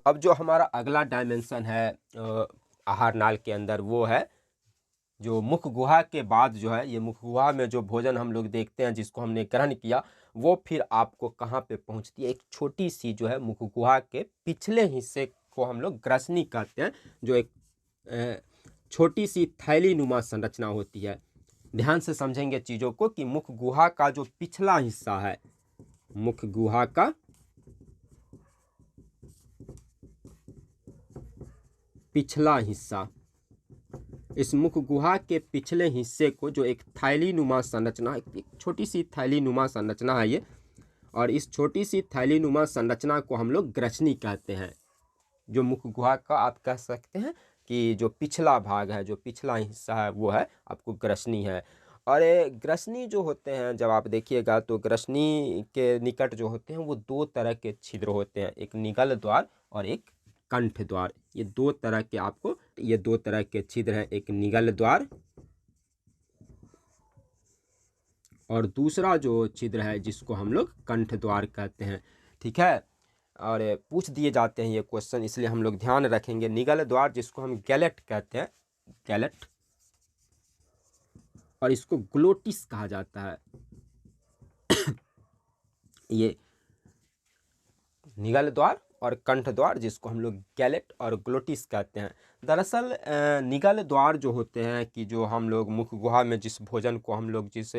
अब जो हमारा अगला डायमेंशन है आहार नाल के अंदर, वो है जो मुख गुहा के बाद जो है, ये मुख गुहा में जो भोजन हम लोग देखते हैं जिसको हमने ग्रहण किया, वो फिर आपको कहाँ पे पहुंचती है? एक छोटी सी जो है मुख गुहा के पिछले हिस्से को हम लोग ग्रसनी कहते हैं, जो एक छोटी सी थैली नुमा संरचना होती है। ध्यान से समझेंगे चीज़ों को कि मुख गुहा का जो पिछला हिस्सा है, मुख गुहा का पिछला हिस्सा, इस मुख गुहा के पिछले हिस्से को जो एक थैली नुमा संरचना, एक छोटी सी थैली नुमा संरचना है ये, और इस छोटी सी थैली नुमा संरचना को हम लोग ग्रसनी कहते हैं। जो मुख गुहा का आप कह सकते हैं कि जो पिछला भाग है, जो पिछला हिस्सा है, वो है आपको ग्रसनी है। और ये ग्रसनी जो होते हैं, जब आप देखिएगा तो ग्रसनी के निकट जो होते हैं वो दो तरह के छिद्र होते हैं, एक निगल द्वार और एक कंठ द्वार। ये दो तरह के आपको, ये दो तरह के छिद्र हैं, एक निगल द्वार और दूसरा जो छिद्र है जिसको हम लोग कंठ द्वार कहते हैं। ठीक है, और पूछ दिए जाते हैं ये क्वेश्चन, इसलिए हम लोग ध्यान रखेंगे। निगल द्वार जिसको हम गैलेट कहते हैं, गैलेट, और इसको ग्लोटिस कहा जाता है। ये निगल द्वार और कंठ द्वार जिसको हम लोग गैलेट और ग्लोटिस कहते हैं। दरअसल निगल द्वार जो होते हैं कि जो हम लोग मुख गुहा में जिस भोजन को हम लोग, जिस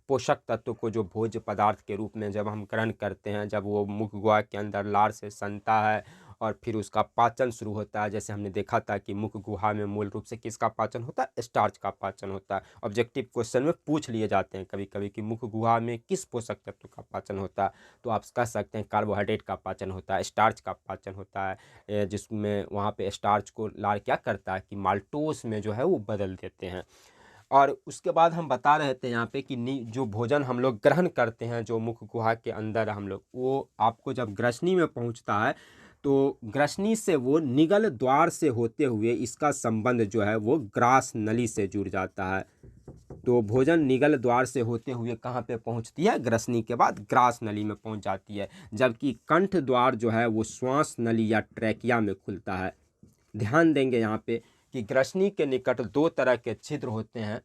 पोषक तत्व को जो भोज्य पदार्थ के रूप में जब हम ग्रहण करते हैं, जब वो मुख गुहा के अंदर लार से सनता है और फिर उसका पाचन शुरू होता है। जैसे हमने देखा था कि मुख गुहा में मूल रूप से किसका पाचन होता है? स्टार्च का पाचन होता है। ऑब्जेक्टिव क्वेश्चन में पूछ लिए जाते हैं कभी कभी कि मुख गुहा में किस पोषक तत्व का पाचन होता है, तो आप कह सकते हैं कार्बोहाइड्रेट का पाचन होता है, स्टार्च का पाचन होता है, जिसमें वहाँ पे स्टार्च को लार क्या करता है कि माल्टोस में जो है वो बदल देते हैं। और उसके बाद हम बता रहे थे यहाँ पे कि जो भोजन हम लोग ग्रहण करते हैं जो मुख गुहा के अंदर हम लोग, वो आपको जब ग्रसनी में पहुँचता है तो ग्रसनी से वो निगल द्वार से होते हुए इसका संबंध जो है वो ग्रास नली से जुड़ जाता है। तो भोजन निगल द्वार से होते हुए कहाँ पे पहुँचती है? ग्रसनी के बाद ग्रास नली में पहुँच जाती है। जबकि कंठ द्वार जो है वो श्वास नली या ट्रैकिया में खुलता है। ध्यान देंगे यहाँ पे कि ग्रसनी के निकट दो तरह के छिद्र होते हैं,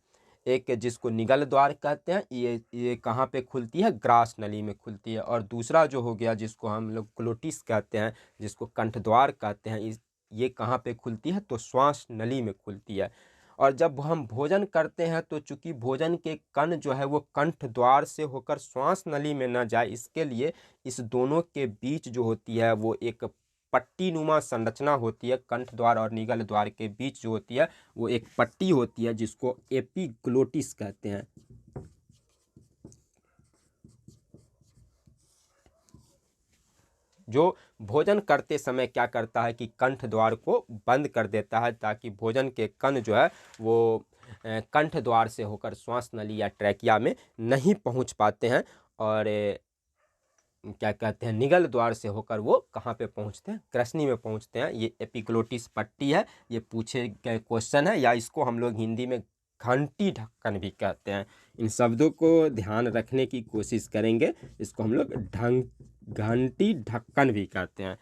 एक जिसको निगल द्वार कहते हैं, ये कहाँ पे खुलती है? ग्रास नली में खुलती है। और दूसरा जो हो गया जिसको हम लोग ग्लोटिस कहते हैं, जिसको कंठ द्वार कहते हैं, ये कहाँ पे खुलती है? तो श्वास नली में खुलती है। और जब हम भोजन करते हैं तो चूंकि भोजन के कण जो है वो कंठ द्वार से होकर श्वास नली में न जाए, इसके लिए इस दोनों के बीच जो होती है वो एक पट्टी नुमा संरचना होती है। कंठ द्वार और निगल द्वार के बीच जो होती है वो एक पट्टी होती है जिसको एपिग्लोटिस कहते हैं। जो भोजन करते समय क्या करता है कि कंठ द्वार को बंद कर देता है, ताकि भोजन के कण जो है वो कंठ द्वार से होकर श्वास नली या ट्रैकिया में नहीं पहुंच पाते हैं, और क्या कहते हैं, निगल द्वार से होकर वो कहाँ पे पहुँचते हैं? ग्रसनी में पहुँचते हैं। ये एपिग्लोटिस पट्टी है, ये पूछे गए क्वेश्चन है, या इसको हम लोग हिंदी में घंटी ढक्कन भी कहते हैं। इन शब्दों को ध्यान रखने की कोशिश करेंगे। इसको हम लोग घंटी ढक्कन भी कहते हैं,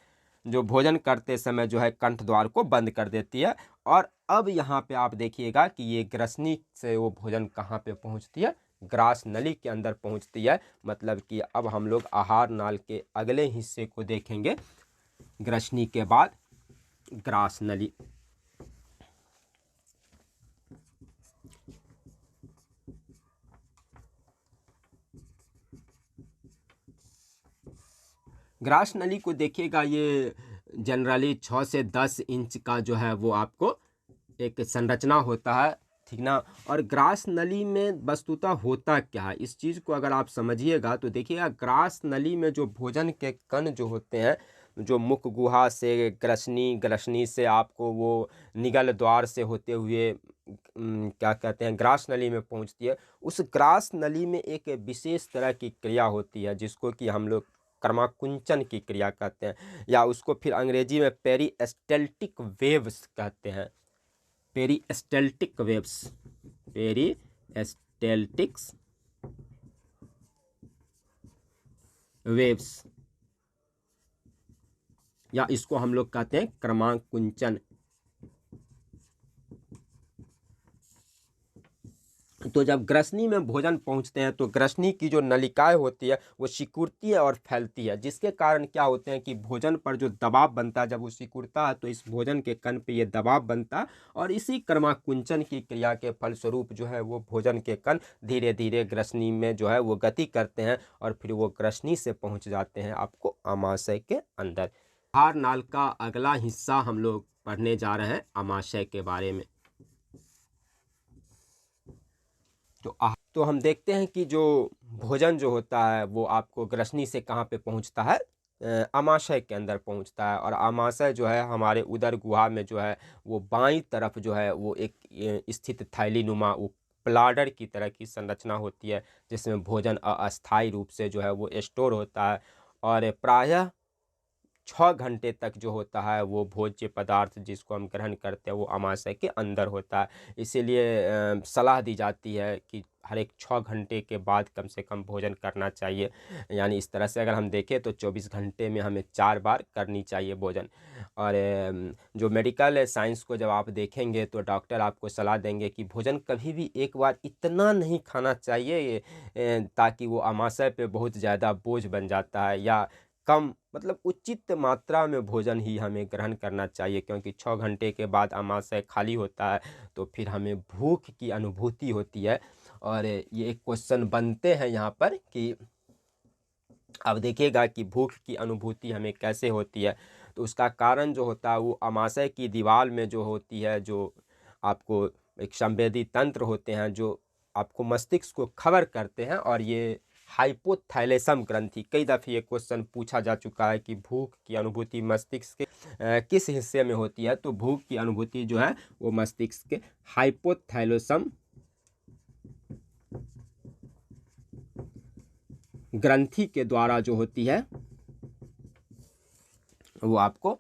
जो भोजन करते समय जो है कंठ द्वार को बंद कर देती है। और अब यहाँ पे आप देखिएगा कि ये ग्रसनी से वो भोजन कहाँ पे पहुँचती है? ग्रास नली के अंदर पहुंचती है। मतलब कि अब हम लोग आहार नाल के अगले हिस्से को देखेंगे, ग्रसनी के बाद ग्रास नली। ग्रास नली को देखिएगा, ये जनरली 6 से 10 इंच का जो है वो आपको एक संरचना होता है, ठीक ना। और ग्रास नली में वस्तुतः होता क्या है, इस चीज़ को अगर आप समझिएगा तो देखिएगा, ग्रास नली में जो भोजन के कण जो होते हैं, जो मुख गुहा से ग्रसनी, ग्रसनी से आपको वो निगल द्वार से होते हुए क्या कहते हैं, ग्रास नली में पहुंचती है। उस ग्रास नली में एक विशेष तरह की क्रिया होती है जिसको कि हम लोग कर्माकुंचन की क्रिया कहते हैं, या उसको फिर अंग्रेजी में पेरिस्टल्टिक वेव्स कहते हैं। पेरिस्टल्टिक वेव्स, पेरिस्टल्टिक्स वेव्स, या इसको हम लोग कहते हैं क्रमांकुंचन। तो जब ग्रसनी में भोजन पहुंचते हैं तो ग्रसनी की जो नलिकाएं होती है वो सिकुड़ती है और फैलती है, जिसके कारण क्या होते हैं कि भोजन पर जो दबाव बनता है, जब वो सिकुड़ता है तो इस भोजन के कण पे ये दबाव बनता है और इसी क्रमाकुंचन की क्रिया के फलस्वरूप जो है वो भोजन के कण धीरे धीरे ग्रसनी में जो है वो गति करते हैं और फिर वो ग्रसनी से पहुँच जाते हैं आपको आमाशय के अंदर। आहार नाल का अगला हिस्सा हम लोग पढ़ने जा रहे हैं आमाशय के बारे में। तो हम देखते हैं कि जो भोजन जो होता है वो आपको ग्रसनी से कहाँ पे पहुँचता है, आमाशय के अंदर पहुँचता है। और आमाशय जो है हमारे उदर गुहा में जो है वो बाईं तरफ जो है वो एक स्थित थैली नुमा प्लाडर की तरह की संरचना होती है, जिसमें भोजन अस्थायी रूप से जो है वो स्टोर होता है और प्रायः 6 घंटे तक जो होता है वो भोज्य पदार्थ जिसको हम ग्रहण करते हैं वो आमाशय के अंदर होता है। इसीलिए सलाह दी जाती है कि हर एक 6 घंटे के बाद कम से कम भोजन करना चाहिए। यानी इस तरह से अगर हम देखें तो 24 घंटे में हमें 4 बार करनी चाहिए भोजन। और जो मेडिकल साइंस को जब आप देखेंगे तो डॉक्टर आपको सलाह देंगे कि भोजन कभी भी एक बार इतना नहीं खाना चाहिए ताकि वो आमाशय पे बहुत ज़्यादा बोझ बन जाता है, या कम मतलब उचित मात्रा में भोजन ही हमें ग्रहण करना चाहिए, क्योंकि 6 घंटे के बाद आमाशय खाली होता है तो फिर हमें भूख की अनुभूति होती है। और ये एक क्वेश्चन बनते हैं यहाँ पर कि अब देखिएगा कि भूख की अनुभूति हमें कैसे होती है। तो उसका कारण जो होता है वो आमाशय की दीवार में जो होती है, जो आपको एक संवेदी तंत्र होते हैं जो आपको मस्तिष्क को खबर करते हैं। और ये हाइपोथैलेसम ग्रंथि, कई दफ़े ये क्वेश्चन पूछा जा चुका है कि भूख की अनुभूति मस्तिष्क के किस हिस्से में होती है। तो भूख की अनुभूति जो है वो मस्तिष्क के हाइपोथैलेसम ग्रंथि के द्वारा जो होती है वो आपको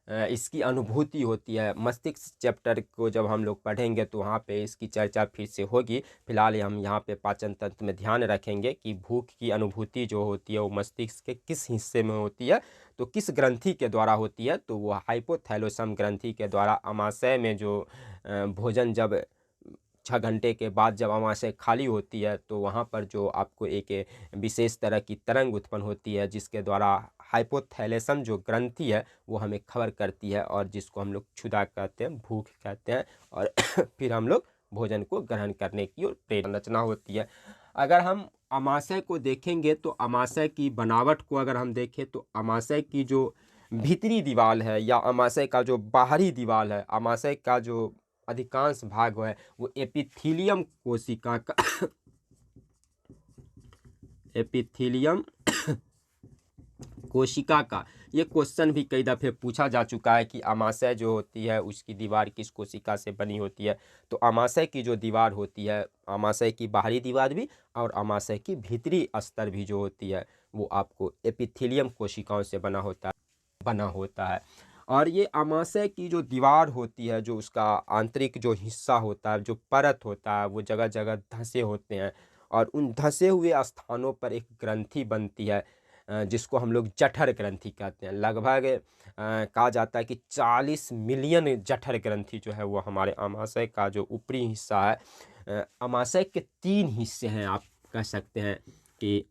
इसकी अनुभूति होती है। मस्तिष्क चैप्टर को जब हम लोग पढ़ेंगे तो वहाँ पे इसकी चर्चा फिर से होगी। फिलहाल हम यहाँ पे पाचन तंत्र में ध्यान रखेंगे कि भूख की अनुभूति जो होती है वो मस्तिष्क के किस हिस्से में होती है, तो किस ग्रंथि के द्वारा होती है। तो वो हाइपोथैलेसम ग्रंथि के द्वारा आमाशय में जो भोजन जब 6 घंटे के बाद जब आमाशय खाली होती है तो वहाँ पर जो आपको एक विशेष तरह की तरंग उत्पन्न होती है, जिसके द्वारा हाइपोथैलेसम जो ग्रंथि है वो हमें खबर करती है और जिसको हम लोग क्षुधा कहते हैं, भूख कहते हैं। और फिर हम लोग भोजन को ग्रहण करने की और प्रेरणा रचना होती है। अगर हम आमाशय को देखेंगे तो आमाशय की बनावट को अगर हम देखें तो आमाशय की जो भीतरी दीवार है या आमाशय का जो बाहरी दीवार है, आमाशय का जो अधिकांश भाग है वो एपिथीलियम कोशिका का एपिथीलियम कोशिका का, ये क्वेश्चन भी कई दफ़े पूछा जा चुका है कि आमाशय जो होती है उसकी दीवार किस कोशिका से बनी होती है। तो आमाशय की जो दीवार होती है, आमाशय की बाहरी दीवार भी और आमाशय की भीतरी स्तर भी जो होती है वो आपको एपिथीलियम कोशिकाओं से बना होता है। और ये आमाशय की जो दीवार होती है, जो उसका आंतरिक जो हिस्सा होता है, जो परत होता है, वो जगह जगह धंसे होते हैं और उन धंसे हुए स्थानों पर एक ग्रंथि बनती है जिसको हम लोग जठर ग्रंथि कहते हैं। लगभग कहा जाता है कि 40 मिलियन जठर ग्रंथि जो है वो हमारे आमाशय का जो ऊपरी हिस्सा है। आमाशय के 3 हिस्से हैं, आप कह सकते हैं कि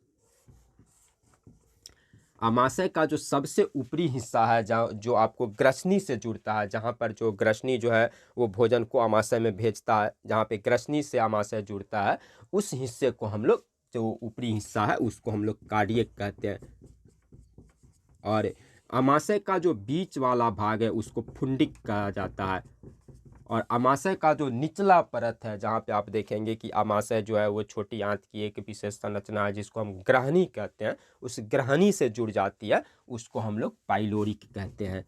आमाशय का जो सबसे ऊपरी हिस्सा है जहाँ जो आपको ग्रसनी से जुड़ता है, जहाँ पर जो ग्रसनी जो है वो भोजन को आमाशय में भेजता है, जहाँ पे ग्रसनी से आमाशय जुड़ता है, उस हिस्से को हम लोग, जो ऊपरी हिस्सा है उसको हम लोग कार्डियक कहते हैं। और आमाशय का जो बीच वाला भाग है उसको फुंडिक कहा जाता है। और आमाशय का जो निचला परत है, जहाँ पे आप देखेंगे कि आमाशय जो है वो छोटी आंत की एक विशेष संरचना है जिसको हम ग्रहणी कहते हैं, उस ग्रहणी से जुड़ जाती है, उसको हम लोग पाइलोरिक कहते हैं।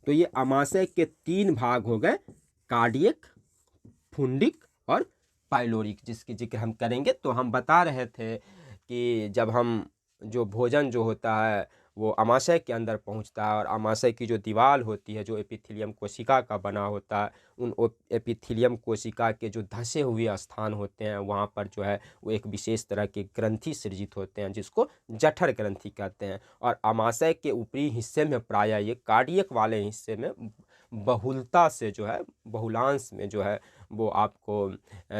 तो ये आमाशय के 3 भाग हो गए, कार्डियक, फुंडिक और पाइलोरिक, जिसकी जिक्र हम करेंगे। तो हम बता रहे थे कि जब हम जो भोजन जो होता है वो आमाशय के अंदर पहुंचता है और आमाशय की जो दीवार होती है जो एपिथेलियम कोशिका का बना होता है, उन एपिथेलियम कोशिका के जो धंसे हुए स्थान होते हैं वहाँ पर जो है वो एक विशेष तरह के ग्रंथि सृजित होते हैं जिसको जठर ग्रंथि कहते हैं। और आमाशय के ऊपरी हिस्से में प्रायः ये कार्डियक वाले हिस्से में बहुलता से जो है, बहुलांश में जो है वो आपको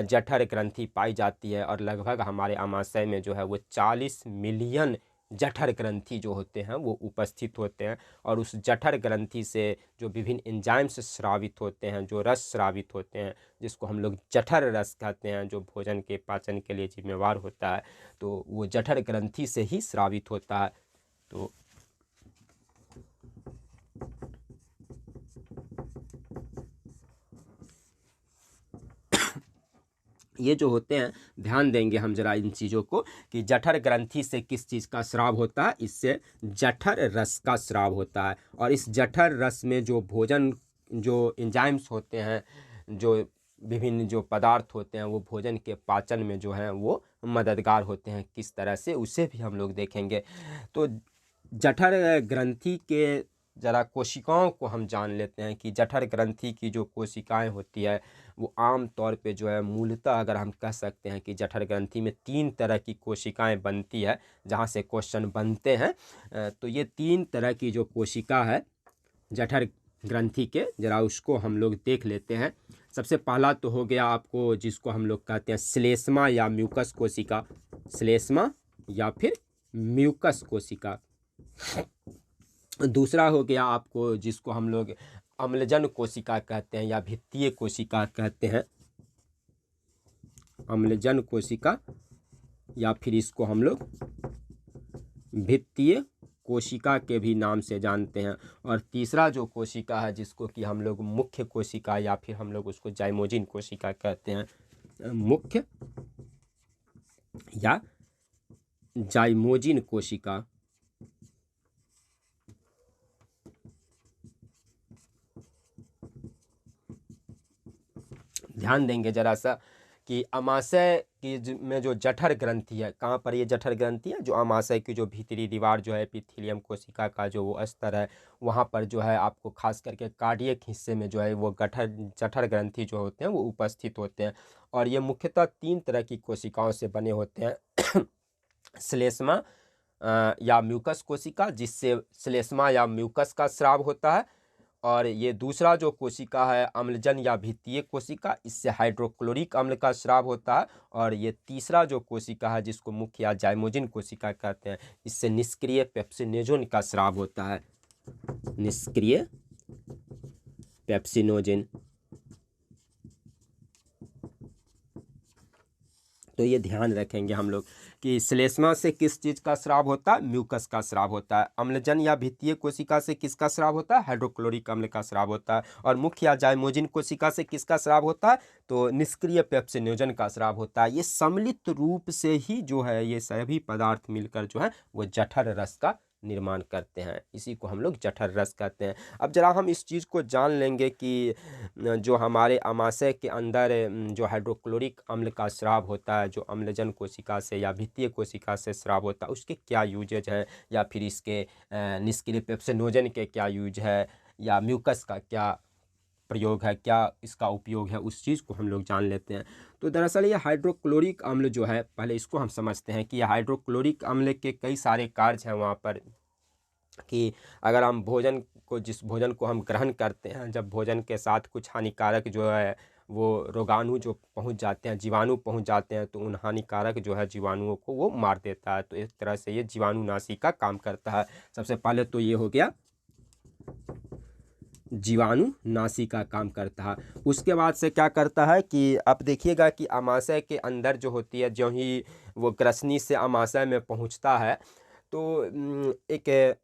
जठर ग्रंथि पाई जाती है। और लगभग हमारे आमाशय में जो है वो 40 मिलियन जठर ग्रंथि जो होते हैं वो उपस्थित होते हैं। और उस जठर ग्रंथि से जो विभिन्न एंजाइम्स स्रावित होते हैं, जो रस स्रावित होते हैं, जिसको हम लोग जठर रस कहते हैं, जो भोजन के पाचन के लिए जिम्मेवार होता है, तो वो जठर ग्रंथि से ही स्रावित होता है। तो ये जो होते हैं, ध्यान देंगे हम जरा इन चीज़ों को कि जठर ग्रंथि से किस चीज़ का स्राव होता है। इससे जठर रस का स्राव होता है। और इस जठर रस में जो भोजन, जो एंजाइम्स होते हैं, जो विभिन्न जो पदार्थ होते हैं, वो भोजन के पाचन में जो है वो मददगार होते हैं। किस तरह से, उसे भी हम लोग देखेंगे। तो जठर ग्रंथि के जरा कोशिकाओं को हम जान लेते हैं कि जठर ग्रंथि की जो कोशिकाएं होती है वो आम तौर पे जो है मूलतः अगर हम कह सकते हैं कि जठर ग्रंथि में 3 तरह की कोशिकाएं बनती है, जहां से क्वेश्चन बनते हैं। तो ये 3 तरह की जो कोशिका है जठर ग्रंथि के, जरा उसको हम लोग देख लेते हैं। सबसे पहला तो हो गया आपको जिसको हम लोग कहते हैं श्लेष्मा या म्यूकस कोशिका, श्लेष्मा या फिर म्यूकस कोशिका। दूसरा हो गया आपको जिसको हम लोग अम्लजन कोशिका कहते हैं या भित्तीय कोशिका कहते हैं, अम्लजन कोशिका, या फिर इसको हम लोग भित्तीय कोशिका के भी नाम से जानते हैं। और तीसरा जो कोशिका है जिसको कि हम लोग मुख्य कोशिका या फिर हम लोग उसको जाइमोजिन कोशिका कहते हैं, मुख्य या जाइमोजिन कोशिका। ध्यान देंगे जरा सा कि आमाशय की में जो जठर ग्रंथि है, कहाँ पर ये जठर ग्रंथि है, जो आमाशय की जो भीतरी दीवार जो है एपिथेलियम कोशिका का जो वो स्तर है, वहाँ पर जो है आपको खास करके कार्डियक हिस्से में जो है वो जठर ग्रंथि जो होते हैं वो उपस्थित होते हैं। और ये मुख्यतः 3 तरह की कोशिकाओं से बने होते हैं। श्लेष्मा या म्यूकस कोशिका, जिससे श्लेष्मा या म्यूकस का स्राव होता है। और ये दूसरा जो कोशिका है अम्लजन या भित्तीय कोशिका, इससे हाइड्रोक्लोरिक अम्ल का स्राव होता है। और ये तीसरा जो कोशिका है जिसको मुख्य या जाइमोजिन कोशिका कहते हैं, इससे निष्क्रिय पेप्सिनोजन का स्राव होता है, निष्क्रिय पेप्सिनोजन। तो ये ध्यान रखेंगे हम लोग कि श्लेष्मा से किस चीज़ का स्राव होता है, म्यूकस का स्राव होता है। अम्लजन या भित्तीय कोशिका से किसका स्राव होता है, हाइड्रोक्लोरिक अम्ल का स्राव होता है। और मुख्य या जाइमोजिन कोशिका से किसका स्राव होता है, तो निष्क्रिय पेप्सिनोजन का स्राव होता है। ये सम्मिलित रूप से ही जो है ये सभी पदार्थ मिलकर जो है वो जठर रस का निर्माण करते हैं, इसी को हम लोग जठर रस कहते हैं। अब जरा हम इस चीज़ को जान लेंगे कि जो हमारे आमाशय के अंदर जो हाइड्रोक्लोरिक अम्ल का स्राव होता है, जो अम्लजन कोशिका से या भित्तीय कोशिका से स्राव होता है, उसके क्या यूजेज हैं, या फिर इसके निष्क्रिय पेप्सिनोजन के क्या यूज है, या म्यूकस का क्या प्रयोग है, क्या इसका उपयोग है, उस चीज़ को हम लोग जान लेते हैं। तो दरअसल ये हाइड्रोक्लोरिक अम्ल जो है, पहले इसको हम समझते हैं कि हाइड्रोक्लोरिक अम्ल के कई सारे कार्य हैं वहाँ पर। कि अगर हम भोजन को, जिस भोजन को हम ग्रहण करते हैं, जब भोजन के साथ कुछ हानिकारक जो है वो रोगाणु जो पहुंच जाते हैं, जीवाणु पहुंच जाते हैं, तो उन हानिकारक जो है जीवाणुओं को वो मार देता है। तो इस तरह से ये जीवाणुनाशी का काम करता है। सबसे पहले तो ये हो गया जीवाणुनाशी का काम करता है। उसके बाद से क्या करता है कि आप देखिएगा कि आमाशय के अंदर जो होती है, जो ही वो ग्रसनी से आमाशय में पहुंचता है तो एक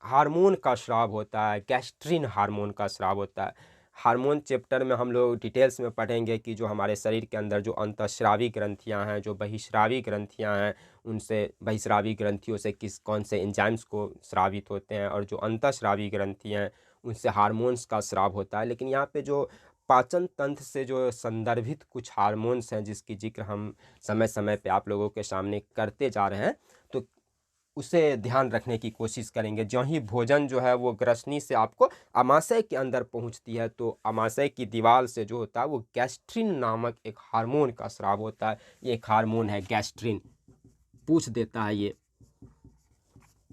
हार्मोन का स्राव होता है, गैस्ट्रिन हार्मोन का स्राव होता है। हार्मोन चैप्टर में हम लोग डिटेल्स में पढ़ेंगे कि जो हमारे शरीर के अंदर जो अंतःस्रावी ग्रंथियां हैं, जो बहिस्रावी ग्रंथियां हैं, उनसे बहिस्रावी ग्रंथियों से कौन से एंजाइम्स को स्रावित होते हैं, और जो अंतःस्रावी ग्रंथियां हैं उनसे हार्मोन्स का स्राव होता है। लेकिन यहाँ पे जो पाचन तंत्र से जो संदर्भित कुछ हार्मोन्स हैं जिसकी जिक्र हम समय समय पे आप लोगों के सामने करते जा रहे हैं, तो उसे ध्यान रखने की कोशिश करेंगे। ज्यों ही भोजन जो है वो ग्रसनी से आपको आमाशय के अंदर पहुंचती है तो आमाशय की दीवार से जो होता है वो गैस्ट्रिन नामक एक हार्मोन का स्राव होता है। ये एक हार्मोन है गैस्ट्रिन। पूछ देता है ये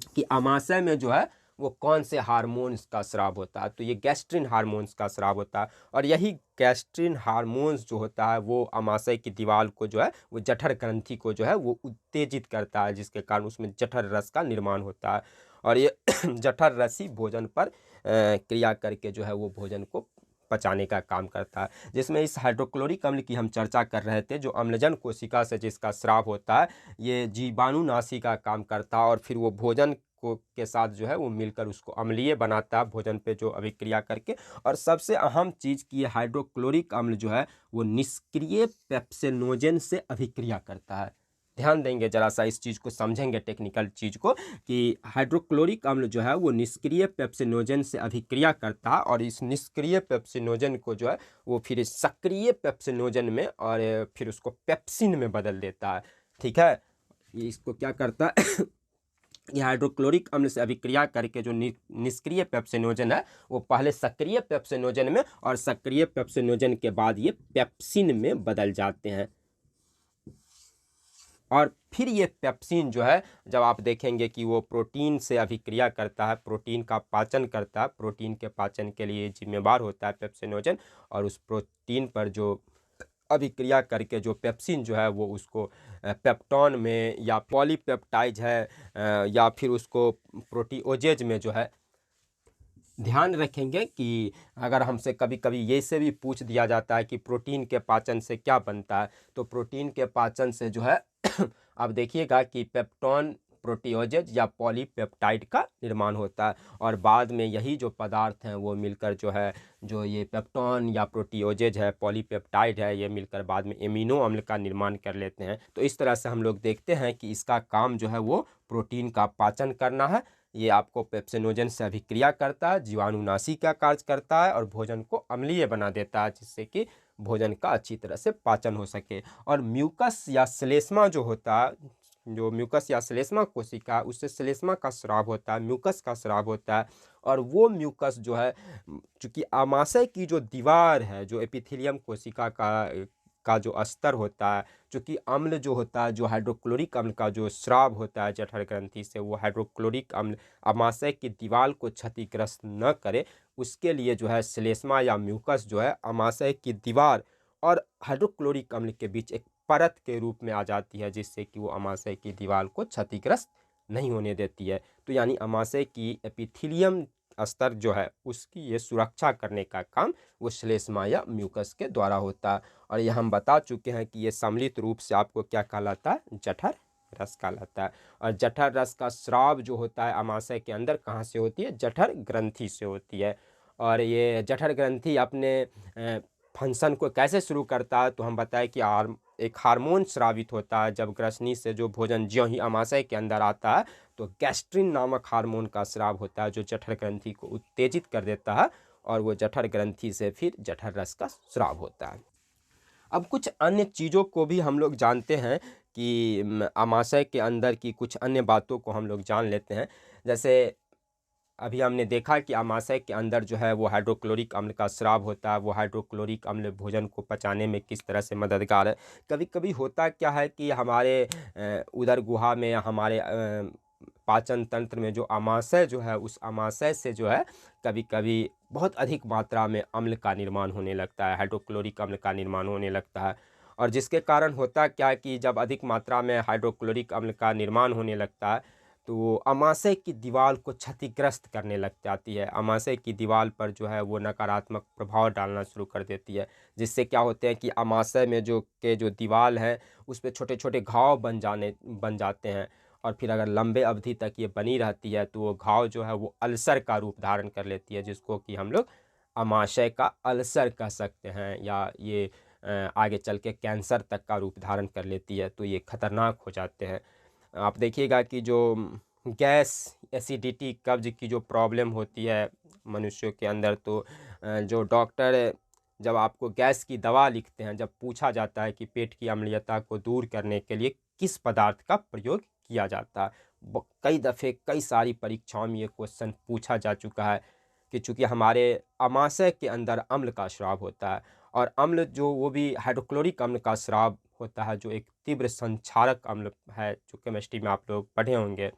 कि आमाशय में जो है वो कौन से हार्मोन्स का स्राव होता है, तो ये गैस्ट्रिन हार्मोन्स का स्राव होता है। और यही गैस्ट्रिन हार्मोन्स जो होता है वो आमाशय की दीवार को जो है वो जठर ग्रंथि को जो है वो उत्तेजित करता है, जिसके कारण उसमें जठर रस का निर्माण होता है। और ये जठर रस ही भोजन पर क्रिया करके जो है वो भोजन को पचाने का काम करता है। जिसमें इस हाइड्रोक्लोरिक अम्ल की हम चर्चा कर रहे थे, जो अम्लजन कोशिका से जिसका स्राव होता है, ये जीवाणुनाशी का काम करता है और फिर वो भोजन को के साथ जो है वो मिलकर उसको अम्लीय बनाता है भोजन पे जो अभिक्रिया करके। और सबसे अहम चीज़ कि हाइड्रोक्लोरिक अम्ल जो है वो निष्क्रिय पेप्सिनोजेन से अभिक्रिया करता है। ध्यान देंगे जरा सा, इस चीज़ को समझेंगे टेक्निकल चीज़ को, कि हाइड्रोक्लोरिक अम्ल जो है वो निष्क्रिय पेप्सिनोजेन से अभिक्रिया करता है और इस निष्क्रिय पेप्सिनोजेन को जो है वो फिर सक्रिय पेप्सिनोजेन में और फिर उसको पेप्सिन में बदल देता है। ठीक है, ये इसको क्या करता है ये हाइड्रोक्लोरिक अम्ल से अभिक्रिया करके जो निष्क्रिय पेप्सिनोजन है वो पहले सक्रिय पेप्सिनोजन में और सक्रिय पेप्सिनोजन के बाद ये पेप्सिन में बदल जाते हैं। और फिर ये पेप्सिन जो है जब आप देखेंगे कि वो प्रोटीन से अभिक्रिया करता है, प्रोटीन का पाचन करता है, प्रोटीन के पाचन के लिए जिम्मेवार होता है पेप्सिनोजन, और उस प्रोटीन पर जो अभिक्रिया करके जो पेप्सिन जो है वो उसको पेप्टॉन में या पॉलीपेप्टाइज है या फिर उसको प्रोटीओजेज में जो है। ध्यान रखेंगे कि अगर हमसे कभी कभी ये से भी पूछ दिया जाता है कि प्रोटीन के पाचन से क्या बनता है, तो प्रोटीन के पाचन से जो है आप देखिएगा कि पेप्टॉन, प्रोटीओजेज या पॉलीपेप्टाइड का निर्माण होता है और बाद में यही जो पदार्थ हैं वो मिलकर जो है जो ये पेप्टॉन या प्रोटीओजेज है, पॉलीपेप्टाइड है, ये मिलकर बाद में एमिनो अम्ल का निर्माण कर लेते हैं। तो इस तरह से हम लोग देखते हैं कि इसका काम जो है वो प्रोटीन का पाचन करना है। ये आपको पेप्सिनोजन से अभिक्रिया करता है, जीवाणुनाशी का कार्य करता है और भोजन को अम्लीय बना देता है, जिससे कि भोजन का अच्छी तरह से पाचन हो सके। और म्यूकस या श्लेष्मा जो होता है, जो म्यूकस या श्लेष्मा कोशिका, उससे श्लेष्मा का स्राव होता है, म्यूकस का स्राव होता है। और वो म्यूकस जो है चूँकि आमाशय की जो दीवार है, जो एपिथेलियम कोशिका का जो स्तर होता है, चूँकि अम्ल जो होता है, जो हाइड्रोक्लोरिक अम्ल का जो स्राव होता है जठर ग्रंथि से, वो हाइड्रोक्लोरिक अम्ल आमाशय की दीवार को क्षतिग्रस्त न करे, उसके लिए जो है श्लेष्मा या म्यूकस जो है आमाशय की दीवार और हाइड्रोक्लोरिक अम्ल के बीच एक परत के रूप में आ जाती है, जिससे कि वो आमाशय की दीवार को क्षतिग्रस्त नहीं होने देती है। तो यानी आमाशय की एपिथेलियम स्तर जो है उसकी ये सुरक्षा करने का काम वो श्लेष्मा या म्यूकस के द्वारा होता है। और ये हम बता चुके हैं कि ये सम्मिलित रूप से आपको क्या कहलाता है, जठर रस कहलाता है। और जठर रस का स्राव जो होता है आमाशय के अंदर कहाँ से होती है, जठर ग्रंथि से होती है। और ये जठर ग्रंथि अपने फंक्शन को कैसे शुरू करता है, तो हम बताएं कि एक हार्मोन स्रावित होता है जब ग्रसनी से जो भोजन ज्यों ही आमाशय के अंदर आता है तो गैस्ट्रिन नामक हार्मोन का स्राव होता है जो जठर ग्रंथि को उत्तेजित कर देता है और वो जठर ग्रंथि से फिर जठर रस का स्राव होता है। अब कुछ अन्य चीज़ों को भी हम लोग जानते हैं कि आमाशय के अंदर की कुछ अन्य बातों को हम लोग जान लेते हैं। जैसे अभी हमने देखा कि आमाशय के अंदर जो है वो हाइड्रोक्लोरिक अम्ल का स्राव होता है, वो हाइड्रोक्लोरिक अम्ल भोजन को पचाने में किस तरह से मददगार है। कभी कभी होता क्या है कि हमारे उदर गुहा में, हमारे पाचन तंत्र में जो आमाशय जो है, उस आमाशय से जो है कभी कभी बहुत अधिक मात्रा में अम्ल का निर्माण होने लगता है, हाइड्रोक्लोरिक अम्ल का निर्माण होने लगता है। और जिसके कारण होता क्या कि जब अधिक मात्रा में हाइड्रोक्लोरिक अम्ल का निर्माण होने लगता है तो आमाशय की दीवार को क्षतिग्रस्त करने लग जाती है। आमाशय की दीवार पर जो है वो नकारात्मक प्रभाव डालना शुरू कर देती है, जिससे क्या होते हैं कि आमाशय में जो दीवार है उस पर छोटे छोटे घाव बन जाते हैं। और फिर अगर लंबे अवधि तक ये बनी रहती है तो वो घाव जो है वो अल्सर का रूप धारण कर लेती है, जिसको कि हम लोग आमाशय का अल्सर कह सकते हैं, या ये आगे चल के कैंसर तक का रूप धारण कर लेती है। तो ये खतरनाक हो जाते हैं। आप देखिएगा कि जो गैस, एसिडिटी, कब्ज की जो प्रॉब्लम होती है मनुष्यों के अंदर, तो जो डॉक्टर जब आपको गैस की दवा लिखते हैं, जब पूछा जाता है कि पेट की अम्लीयता को दूर करने के लिए किस पदार्थ का प्रयोग किया जाता है, कई दफ़े कई सारी परीक्षाओं में ये क्वेश्चन पूछा जा चुका है कि चूँकि हमारे अमाशय के अंदर अम्ल का स्राव होता है, और अम्ल जो वो भी हाइड्रोक्लोरिक अम्ल का स्राव होता है, जो एक तीव्र संक्षारक अम्ल है, जो केमिस्ट्री में आप लोग पढ़े होंगे।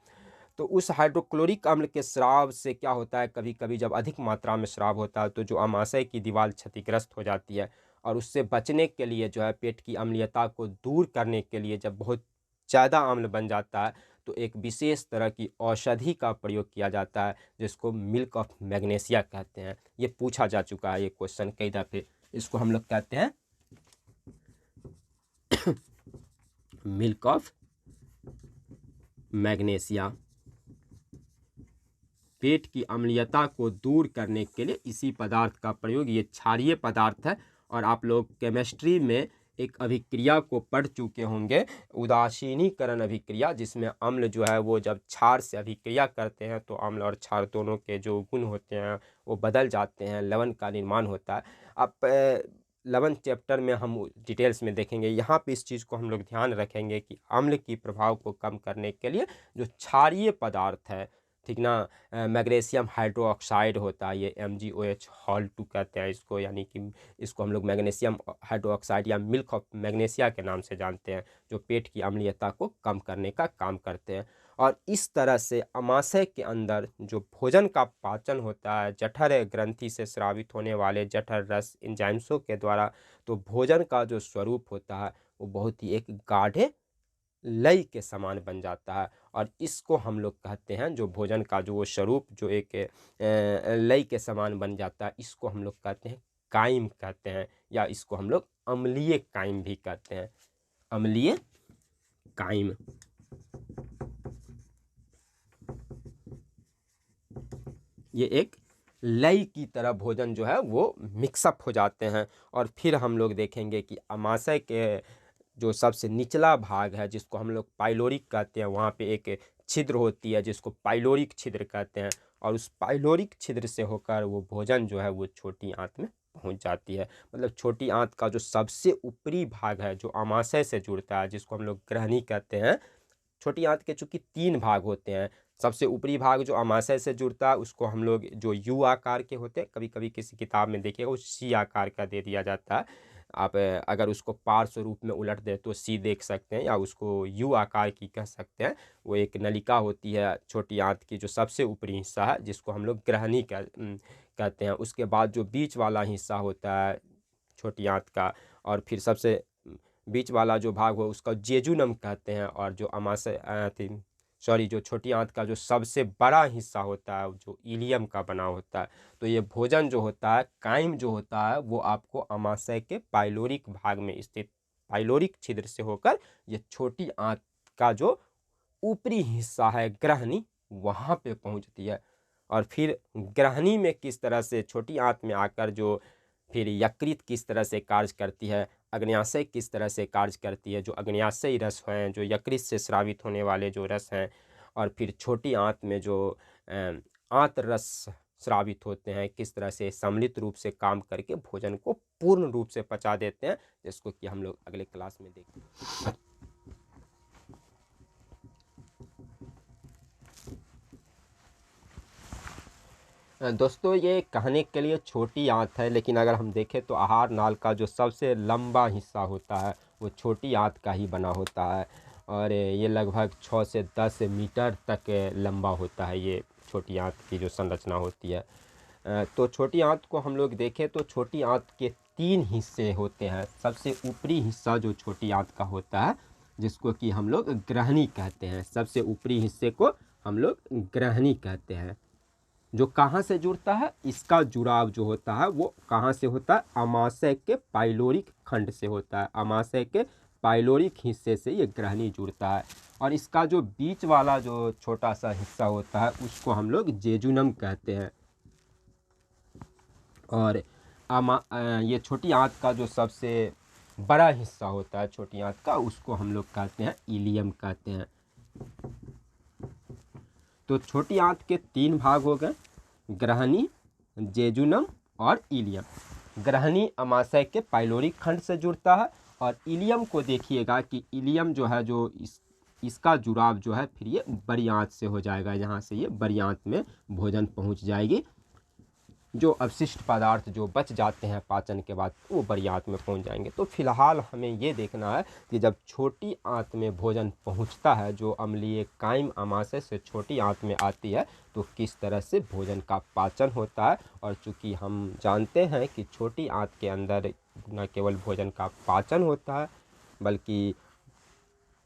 तो उस हाइड्रोक्लोरिक अम्ल के स्राव से क्या होता है, कभी कभी जब अधिक मात्रा में स्राव होता है तो जो अमाशय की दीवार क्षतिग्रस्त हो जाती है, और उससे बचने के लिए जो है, पेट की अम्लीयता को दूर करने के लिए, जब बहुत ज़्यादा अम्ल बन जाता है तो एक विशेष तरह की औषधि का प्रयोग किया जाता है, जिसको मिल्क ऑफ मैग्नीशिया कहते हैं। ये पूछा जा चुका है ये क्वेश्चन कई दफ़े। इसको हम लोग कहते हैं मिल्क ऑफ मैग्नीशिया। पेट की अम्लीयता को दूर करने के लिए इसी पदार्थ का प्रयोग, ये क्षारीय पदार्थ है। और आप लोग केमिस्ट्री में एक अभिक्रिया को पढ़ चुके होंगे, उदासीनीकरण अभिक्रिया, जिसमें अम्ल जो है वो जब क्षार से अभिक्रिया करते हैं तो अम्ल और क्षार दोनों के जो गुण होते हैं वो बदल जाते हैं, लवण का निर्माण होता है। अब लवण चैप्टर में हम डिटेल्स में देखेंगे। यहाँ पे इस चीज़ को हम लोग ध्यान रखेंगे कि अम्ल की प्रभाव को कम करने के लिए जो क्षारीय पदार्थ है, ठीक ना, मैग्नीशियम हाइड्रोक्साइड होता है, ये MgOH हॉल 2 कहते हैं इसको, यानी कि इसको हम लोग मैग्नीशियम हाइड्रोक्साइड या मिल्क ऑफ मैग्नीशिया के नाम से जानते हैं, जो पेट की अम्लीयता को कम करने का काम करते हैं। और इस तरह से अमाशय के अंदर जो भोजन का पाचन होता है, जठर ग्रंथि से स्रावित होने वाले जठर रस एंजाइम्सों के द्वारा, तो भोजन का जो स्वरूप होता है वो बहुत ही एक गाढ़े लय के समान बन जाता है। और इसको हम लोग कहते हैं, जो भोजन का जो वो स्वरूप जो एक लय के समान बन जाता है, इसको हम लोग कहते हैं काइम कहते हैं, या इसको हम लोग अम्लीय काइम भी कहते हैं, अम्लीय काइम। ये एक लय की तरह भोजन जो है वो मिक्सअप हो जाते हैं। और फिर हम लोग देखेंगे कि अमाशय के जो सबसे निचला भाग है, जिसको हम लोग पाइलोरिक कहते हैं, वहाँ पे एक छिद्र होती है जिसको पाइलोरिक छिद्र कहते हैं, और उस पाइलोरिक छिद्र से होकर वो भोजन जो है वो छोटी आंत में पहुँच जाती है। मतलब छोटी आंत का जो सबसे ऊपरी भाग है, जो अमाशय से जुड़ता है, जिसको हम लोग ग्रहणी कहते हैं। छोटी आंत के चूँकि 3 भाग होते हैं, सबसे ऊपरी भाग जो अमाशय से जुड़ता है उसको हम लोग, जो यू आकार के होते हैं, कभी कभी किसी किताब में देखिएगा वो सी आकार का दे दिया जाता है। आप अगर उसको पार्श्व रूप में उलट दे तो सी देख सकते हैं, या उसको यू आकार की कह सकते हैं। वो एक नलिका होती है छोटी आंत की, जो सबसे ऊपरी हिस्सा है, जिसको हम लोग ग्रहणी कहते हैं। उसके बाद जो बीच वाला हिस्सा होता है छोटी आंत का, और फिर सबसे बीच वाला जो भाग हो उसका जेजुनम कहते हैं। और जो अमाशय जो छोटी आंत का जो सबसे बड़ा हिस्सा होता है, जो इलियम का बना होता है। तो ये भोजन जो होता है, काइम जो होता है, वो आपको अमाशय के पाइलोरिक भाग में स्थित पाइलोरिक छिद्र से होकर ये छोटी आंत का जो ऊपरी हिस्सा है ग्रहणी, वहाँ पे पहुँचती है। और फिर ग्रहणी में किस तरह से छोटी आंत में आकर जो फिर यकृत किस तरह से कार्य करती है, अग्न्याशय किस तरह से कार्य करती है, जो अग्न्याशयी रस हैं, जो यकृत से स्रावित होने वाले जो रस हैं, और फिर छोटी आंत में जो आंत रस स्रावित होते हैं, किस तरह से सम्मिलित रूप से काम करके भोजन को पूर्ण रूप से पचा देते हैं, जिसको कि हम लोग अगले क्लास में देखेंगे। दोस्तों, ये कहने के लिए छोटी आंत है, लेकिन अगर हम देखें तो आहार नाल का जो सबसे लंबा हिस्सा होता है वो छोटी आंत का ही बना होता है, और ये लगभग 6 से 10 मीटर तक लंबा होता है। ये छोटी आंत की जो संरचना होती है, तो छोटी आंत को हम लोग देखें तो छोटी आंत के 3 हिस्से होते हैं। सबसे ऊपरी हिस्सा जो छोटी आंत का होता है, जिसको कि हम लोग ग्रहणी कहते हैं, सबसे ऊपरी हिस्से को हम लोग ग्रहणी कहते हैं। जो कहाँ से जुड़ता है, इसका जुड़ाव जो होता है वो कहाँ से होता है, अमाशय के पाइलोरिक खंड से होता है। अमाशय के पाइलोरिक हिस्से से ये ग्रहणी जुड़ता है। और इसका जो बीच वाला जो छोटा सा हिस्सा होता है उसको हम लोग जेजुनम कहते हैं। और ये छोटी आंत का जो सबसे बड़ा हिस्सा होता है छोटी आंत का, उसको हम लोग कहते हैं इलियम कहते हैं। तो छोटी आंत के 3 भाग हो गए, ग्रहणी, जेजुनम और इलियम। ग्रहणी अमाशय के पाइलोरिक खंड से जुड़ता है, और इलियम को देखिएगा कि इलियम जो है, जो इस इसका जुड़ाव जो है फिर ये बड़ी आंत से हो जाएगा, यहाँ से ये बड़ी आंत में भोजन पहुँच जाएगी। जो अवशिष्ट पदार्थ जो बच जाते हैं पाचन के बाद वो बड़ी आंत में पहुंच जाएंगे। तो फिलहाल हमें ये देखना है कि जब छोटी आंत में भोजन पहुंचता है, जो अम्लीय कायम आमाशय से छोटी आंत में आती है, तो किस तरह से भोजन का पाचन होता है। और चूँकि हम जानते हैं कि छोटी आंत के अंदर न केवल भोजन का पाचन होता है बल्कि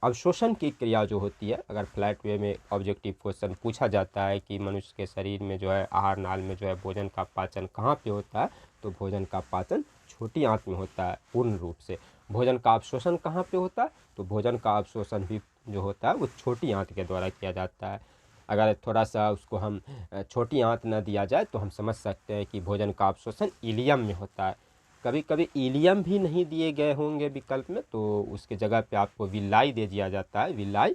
अवशोषण की क्रिया जो होती है, अगर फ्लैट वे में ऑब्जेक्टिव क्वेश्चन पूछा जाता है कि मनुष्य के शरीर में जो है आहार नाल में जो है भोजन का पाचन कहाँ पे होता है, तो भोजन का पाचन छोटी आंत में होता है पूर्ण रूप से। भोजन का अवशोषण कहाँ पे होता है, तो भोजन का अवशोषण भी जो होता है वो छोटी आंत के द्वारा किया जाता है। अगर थोड़ा सा उसको हम छोटी आंत न दिया जाए तो हम समझ सकते हैं कि भोजन का अवशोषण इलियम में होता है। कभी कभी इलियम भी नहीं दिए गए होंगे विकल्प में, तो उसके जगह पे आपको विलाई दे दिया जाता है, विलाई।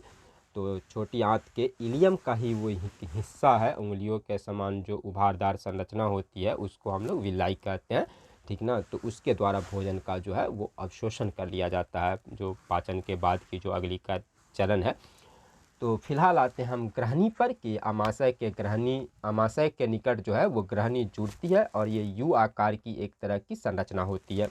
तो छोटी आंत के इलियम का ही वो हिस्सा है, उंगलियों के समान जो उभारदार संरचना होती है उसको हम लोग विलाई कहते हैं, ठीक ना। तो उसके द्वारा भोजन का जो है वो अवशोषण कर लिया जाता है, जो पाचन के बाद की जो अगली का चरण है। तो फिलहाल आते हैं हम ग्रहणी पर कि आमाशय के निकट जो है वो ग्रहणी जुड़ती है और ये यू आकार की एक तरह की संरचना होती है।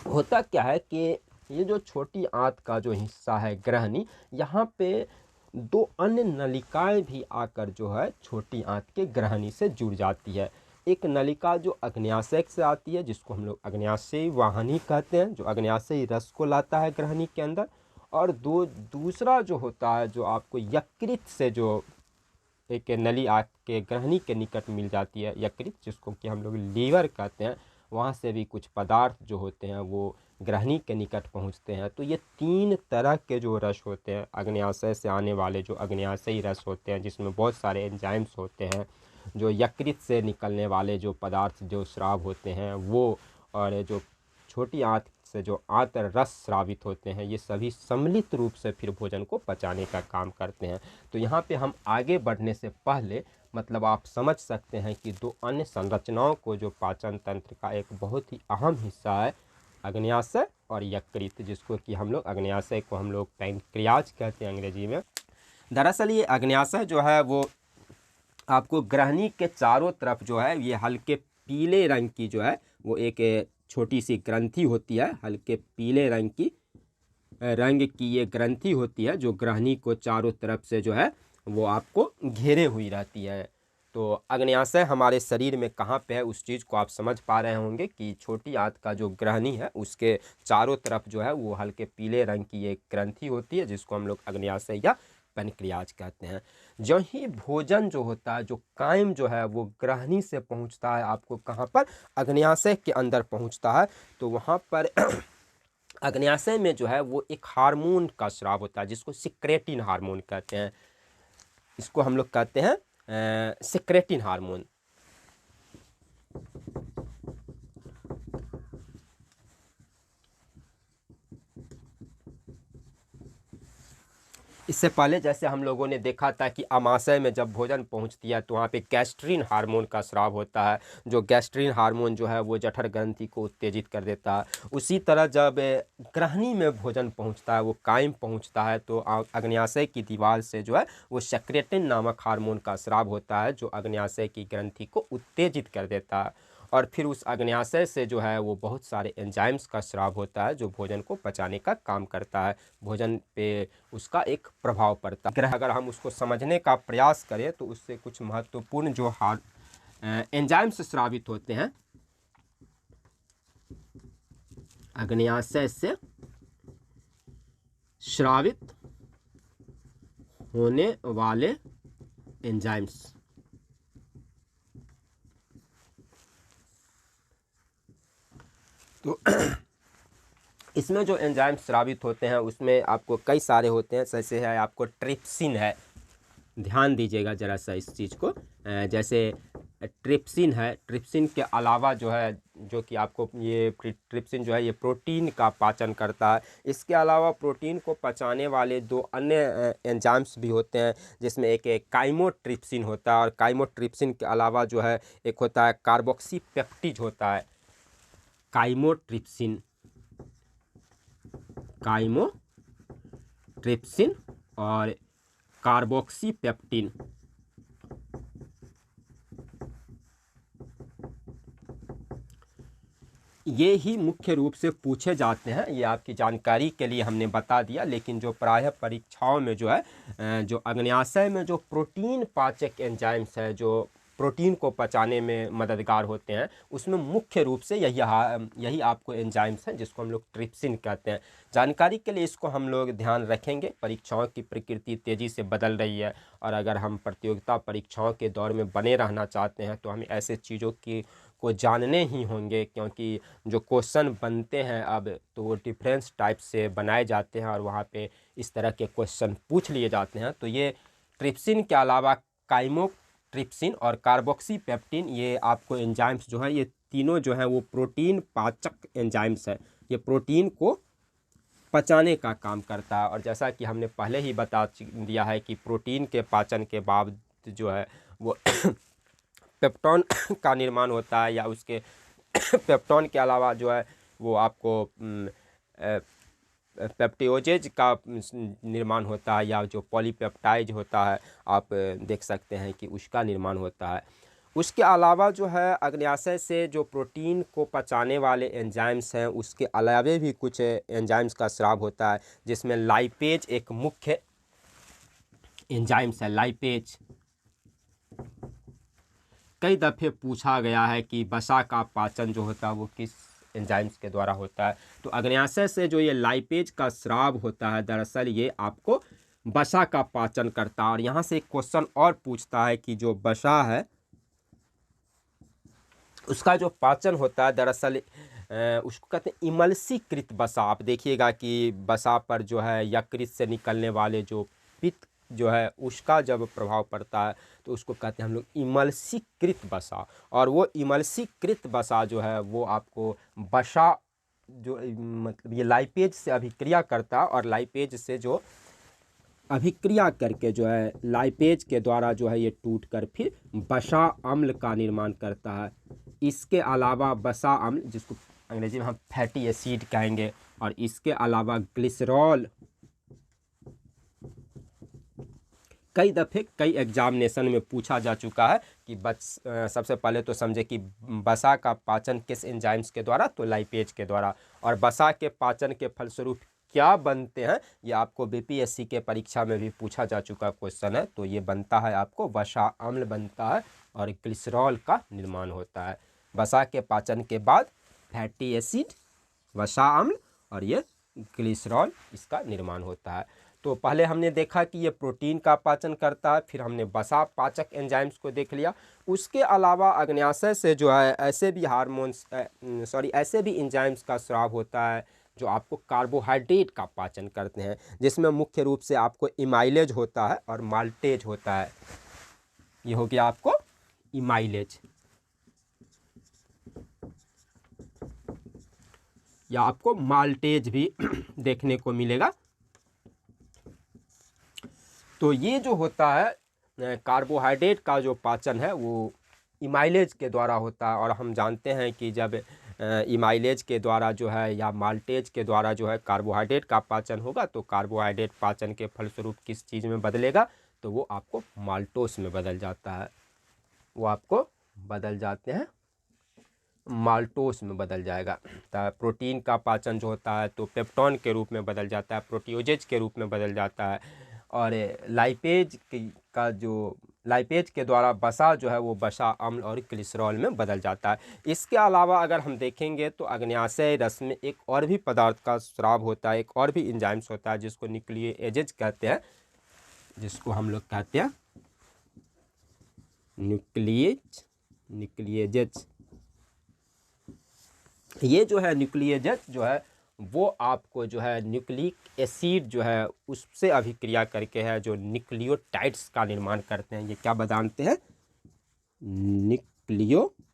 होता क्या है कि ये जो छोटी आंत का जो हिस्सा है ग्रहणी, यहाँ पे दो अन्य नलिकाएं भी आकर जो है छोटी आंत के ग्रहणी से जुड़ जाती है। एक नलिका जो अग्न्याशय से आती है, जिसको हम लोग अग्न्याशयी वाहिनी कहते हैं, जो अग्न्याशयी रस को लाता है ग्रहणी के अंदर। और दूसरा जो होता है जो आपको यकृत से जो एक नली आपके ग्रहणी के निकट मिल जाती है, यकृत जिसको कि हम लोग लीवर कहते हैं, वहाँ से भी कुछ पदार्थ जो होते हैं वो ग्रहणी के निकट पहुँचते हैं। तो ये तीन तरह के जो रस होते हैं, अग्न्याशय से आने वाले जो अग्न्याशयी रस होते हैं जिसमें बहुत सारे एंजाइम्स होते हैं, जो यकृत से निकलने वाले जो पदार्थ जो स्राव होते हैं वो, और जो छोटी आंत से जो आंतर रस स्रावित होते हैं, ये सभी सम्मिलित रूप से फिर भोजन को पचाने का काम करते हैं। तो यहाँ पे हम आगे बढ़ने से पहले मतलब आप समझ सकते हैं कि दो अन्य संरचनाओं को जो पाचन तंत्र का एक बहुत ही अहम हिस्सा है, अग्न्याशय और यकृत, जिसको कि हम लोग अग्न्याशय को हम लोग पैंक्रियाज कहते हैं अंग्रेजी में। दरअसल ये अग्न्याशय जो है वो आपको ग्रहणी के चारों तरफ जो है ये हल्के पीले रंग की जो है वो एक छोटी सी ग्रंथि होती है, हल्के पीले रंग की ये ग्रंथि होती है जो ग्रहणी को चारों तरफ से जो है वो आपको घेरे हुई रहती है। तो अग्न्याशय हमारे शरीर में कहाँ पे है उस चीज़ को आप समझ पा रहे होंगे कि छोटी आंत का जो ग्रहणी है उसके चारों तरफ जो है वो हल्के पीले रंग की एक ग्रंथि होती है, जिसको हम लोग अग्न्याशय या पैनक्रियाज कहते हैं। जो ही भोजन जो होता है, जो कायम जो है वो ग्रहणी से पहुंचता है आपको कहाँ पर, अग्न्याशय के अंदर पहुंचता है। तो वहाँ पर अग्न्याशय में जो है वो एक हार्मोन का स्राव होता है जिसको सिक्रेटिन हार्मोन कहते हैं। इसको हम लोग कहते हैं सिक्रेटिन हार्मोन। इससे पहले जैसे हम लोगों ने देखा था कि आमाशय में जब भोजन पहुंचती है तो वहाँ पे गैस्ट्रिन हार्मोन का स्राव होता है, जो गैस्ट्रिन हार्मोन जो है वो जठर ग्रंथि को उत्तेजित कर देता है। उसी तरह जब ग्रहणी में भोजन पहुंचता है, वो कायम पहुंचता है, तो अग्न्याशय की दीवार से जो है वो सेक्रेटिन नामक हार्मोन का स्राव होता है, जो अग्न्याशय की ग्रंथि को उत्तेजित कर देता है। और फिर उस अग्न्याशय से जो है वो बहुत सारे एंजाइम्स का स्राव होता है जो भोजन को पचाने का काम करता है, भोजन पे उसका एक प्रभाव पड़ता है। अगर हम उसको समझने का प्रयास करें तो उससे कुछ महत्वपूर्ण जो एंजाइम्स स्रावित होते हैं अग्न्याशय से स्रावित होने वाले एंजाइम्स, तो इसमें जो एंजाइम स्रावित होते हैं उसमें आपको कई सारे होते हैं। जैसे है आपको ट्रिप्सिन है, ध्यान दीजिएगा ज़रा सा इस चीज़ को। जैसे ट्रिप्सिन है, ट्रिप्सिन के अलावा जो है, जो कि आपको ये ट्रिप्सिन जो है ये प्रोटीन का पाचन करता है। इसके अलावा प्रोटीन को पचाने वाले दो अन्य एंजाइम्स भी होते हैं, जिसमें एक काइमोट्रिप्सिन होता है, और काइमोट्रिप्सिन के अलावा जो है एक होता है कार्बोक्सीपेप्टिज होता है। काइमोट्रिप्सिन और कार्बोक्सीपेप्टिन। ये ही मुख्य रूप से पूछे जाते हैं। ये आपकी जानकारी के लिए हमने बता दिया, लेकिन जो प्रायः परीक्षाओं में जो है जो अग्न्याशय में जो प्रोटीन पाचक एंजाइम्स है, जो प्रोटीन को पचाने में मददगार होते हैं, उसमें मुख्य रूप से यही आपको एंजाइम्स हैं जिसको हम लोग ट्रिप्सिन कहते हैं। जानकारी के लिए इसको हम लोग ध्यान रखेंगे। परीक्षाओं की प्रकृति तेज़ी से बदल रही है, और अगर हम प्रतियोगिता परीक्षाओं के दौर में बने रहना चाहते हैं तो हमें ऐसे चीज़ों की को जानने ही होंगे, क्योंकि जो क्वेश्चन बनते हैं अब तो वो डिफरेंस टाइप से बनाए जाते हैं और वहाँ पे इस तरह के क्वेश्चन पूछ लिए जाते हैं। तो ये ट्रिप्सिन के अलावा काइमोट्रिप्सिन और कार्बोक्सीपेप्टिन, ये आपको एंजाइम्स जो है, ये तीनों जो है वो प्रोटीन पाचक एंजाइम्स है। ये प्रोटीन को पचाने का काम करता है। और जैसा कि हमने पहले ही बता दिया है कि प्रोटीन के पाचन के बाद जो है वो पेप्टोन का निर्माण होता है, या उसके पेप्टोन के अलावा जो है वो आपको पेप्टियोजेज का निर्माण होता है, या जो पॉलीपेप्टाइज होता है आप देख सकते हैं कि उसका निर्माण होता है। उसके अलावा जो है अग्न्याशय से जो प्रोटीन को पचाने वाले एंजाइम्स हैं, उसके अलावा भी कुछ एंजाइम्स का स्राव होता है, जिसमें लाइपेज एक मुख्य एंजाइम्स है। लाइपेज कई दफ़े पूछा गया है कि वसा का पाचन जो होता है वो किस एंजाइम्स के द्वारा होता है। तो अग्न्याशय से जो ये लाइपेज का स्राव होता है, दरअसल ये आपको वसा का पाचन करता है। और यहाँ से एक क्वेश्चन और पूछता है कि जो वसा है उसका जो पाचन होता है, दरअसल उसको कहते हैं इमल्सीकृत वसा। आप देखिएगा कि वसा पर जो है यकृत से निकलने वाले जो पित्त जो है उसका जब प्रभाव पड़ता है तो उसको कहते हैं हम लोग इमल्सीकृत वसा। और वो इमल्सीकृत वसा जो है वो आपको वसा जो मतलब ये लाइपेज से अभिक्रिया करता है, और लाइपेज से जो अभिक्रिया करके जो है लाइपेज के द्वारा जो है ये टूट कर फिर वसा अम्ल का निर्माण करता है। इसके अलावा वसा अम्ल, जिसको अंग्रेजी में हम फैटी एसिड कहेंगे, और इसके अलावा ग्लिसरॉल, कई दफ़े कई एग्जामिनेशन में पूछा जा चुका है कि सबसे पहले तो समझे कि वसा का पाचन किस एंजाइम्स के द्वारा, तो लाइपेज के द्वारा। और वसा के पाचन के फलस्वरूप क्या बनते हैं, ये आपको बीपीएससी के परीक्षा में भी पूछा जा चुका क्वेश्चन है। तो ये बनता है आपको वसा अम्ल बनता है, और ग्लिसरॉल का निर्माण होता है। वसा के पाचन के बाद फैटी एसिड, वसा अम्ल और ये ग्लिसरॉल, इसका निर्माण होता है। तो पहले हमने देखा कि ये प्रोटीन का पाचन करता है, फिर हमने वसा पाचक एंजाइम्स को देख लिया। उसके अलावा अग्न्याशय से जो है ऐसे भी ऐसे भी एंजाइम्स का स्राव होता है जो आपको कार्बोहाइड्रेट का पाचन करते हैं, जिसमें मुख्य रूप से आपको इमाइलेज होता है और माल्टेज होता है। ये हो गया आपको इमाइलेज, या आपको माल्टेज भी देखने को मिलेगा। तो ये जो होता है कार्बोहाइड्रेट का जो पाचन है वो इमाइलेज के द्वारा होता है। और हम जानते हैं कि जब इमाइलेज के द्वारा जो है या माल्टेज के द्वारा जो है कार्बोहाइड्रेट का पाचन होगा, तो कार्बोहाइड्रेट पाचन के फलस्वरूप किस चीज़ में बदलेगा, तो वो आपको माल्टोस में बदल जाता है। वो आपको बदल जाते हैं माल्टोस में बदल जाएगा। तो प्रोटीन का पाचन जो होता है तो पेप्टोन के रूप में बदल जाता है, प्रोटीओजेज के रूप में बदल जाता है। और लाइपेज के द्वारा वसा जो है वो वसा अम्ल और ग्लिसरॉल में बदल जाता है। इसके अलावा अगर हम देखेंगे तो अग्न्याशय रस में एक और भी पदार्थ का स्राव होता है, एक और भी एंजाइम्स होता है जिसको न्यूक्लिएजेज कहते हैं, जिसको हम लोग कहते हैं न्यूक्लिएजेज। ये जो है न्यूक्लिएजेज जो है वो आपको जो है न्यूक्लिक एसिड जो है उससे अभिक्रिया करके है जो न्यूक्लियोटाइड्स का निर्माण करते हैं। ये क्या बताते हैं, न्यूक्लियोटाइड्स।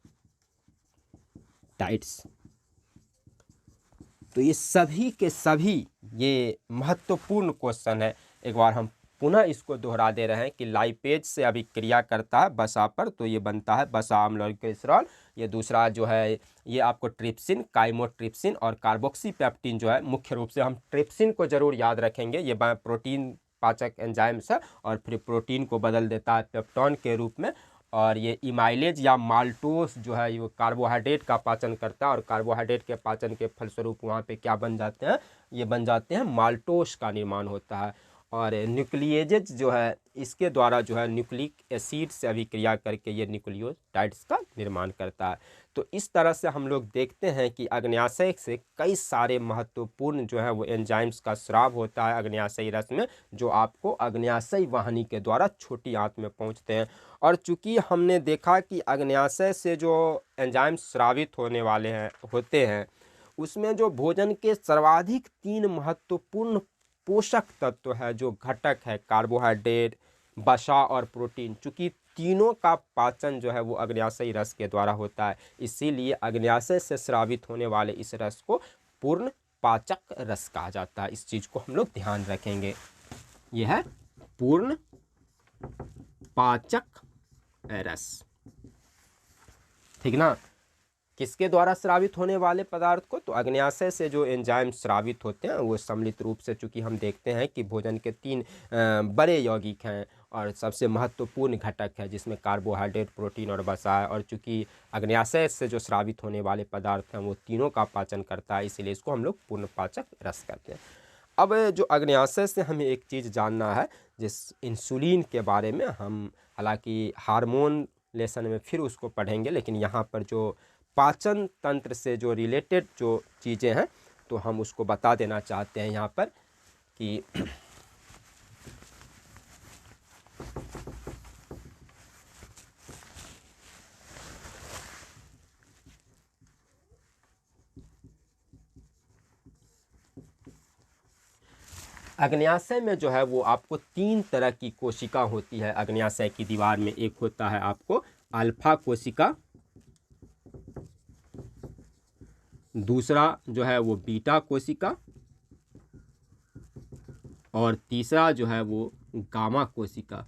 तो ये सभी के सभी ये महत्वपूर्ण क्वेश्चन है। एक बार हम पुनः इसको दोहरा दे रहे हैं कि लाइपेज से अभिक्रिया करता है वसा पर, तो ये बनता है वसा अम्ल और ग्लिसरॉल। ये दूसरा जो है ये आपको ट्रिप्सिन, काइमोट्रिप्सिन और कार्बोक्सीपेप्टिन जो है, मुख्य रूप से हम ट्रिप्सिन को जरूर याद रखेंगे। ये प्रोटीन पाचक एंजाइम्स है और फिर प्रोटीन को बदल देता है पेप्टोन के रूप में। और ये इमाइलेज या माल्टोस जो है ये कार्बोहाइड्रेट का पाचन करता है और कार्बोहाइड्रेट के पाचन के फलस्वरूप वहाँ पे क्या बन जाते हैं, ये बन जाते हैं माल्टोस का निर्माण होता है। और न्यूक्लिएजेज जो है इसके द्वारा जो है न्यूक्लिक एसिड से अभिक्रिया करके ये न्यूक्लियोटाइड्स का निर्माण करता है। तो इस तरह से हम लोग देखते हैं कि अग्न्याशय से कई सारे महत्वपूर्ण जो है वो एंजाइम्स का स्राव होता है अग्न्याशयी रस में, जो आपको अग्न्याशयी वाहिनी के द्वारा छोटी आंत में पहुंचते हैं। और चूंकि हमने देखा कि अग्न्याशय से जो एंजाइम्स स्रावित होने वाले हैं होते हैं उसमें जो भोजन के सर्वाधिक 3 महत्वपूर्ण पोषक तत्व है जो घटक है कार्बोहाइड्रेट, वसा और प्रोटीन, चूँकि तीनों का पाचन जो है वो अग्न्याशयी रस के द्वारा होता है, इसीलिए अग्न्याशय से स्रावित होने वाले इस रस को पूर्ण पाचक रस कहा जाता है। इस चीज़ को हम लोग ध्यान रखेंगे। यह है पूर्ण पाचक रस, ठीक ना। किसके द्वारा स्रावित होने वाले पदार्थ को, तो अग्न्याशय से जो एंजाइम स्रावित होते हैं वो सम्मिलित रूप से, चूँकि हम देखते हैं कि भोजन के 3 बड़े यौगिक हैं और सबसे महत्वपूर्ण घटक है जिसमें कार्बोहाइड्रेट, प्रोटीन और वसा है। और चूँकि अग्न्याशय से जो स्रावित होने वाले पदार्थ हैं वो तीनों का पाचन करता है, इसीलिए इसको हम लोग पूर्ण पाचक रस कहते हैं। अब जो अग्न्याशय से हमें एक चीज़ जानना है जिस इंसुलिन के बारे में, हम हालांकि हार्मोन लेसन में फिर उसको पढ़ेंगे, लेकिन यहाँ पर जो पाचन तंत्र से जो रिलेटेड जो चीज़ें हैं तो हम उसको बता देना चाहते हैं यहाँ पर कि अग्न्याशय में जो है वो आपको 3 तरह की कोशिका होती है अग्न्याशय की दीवार में। एक होता है आपको अल्फा कोशिका, दूसरा जो है वो बीटा कोशिका और तीसरा जो है वो गामा कोशिका।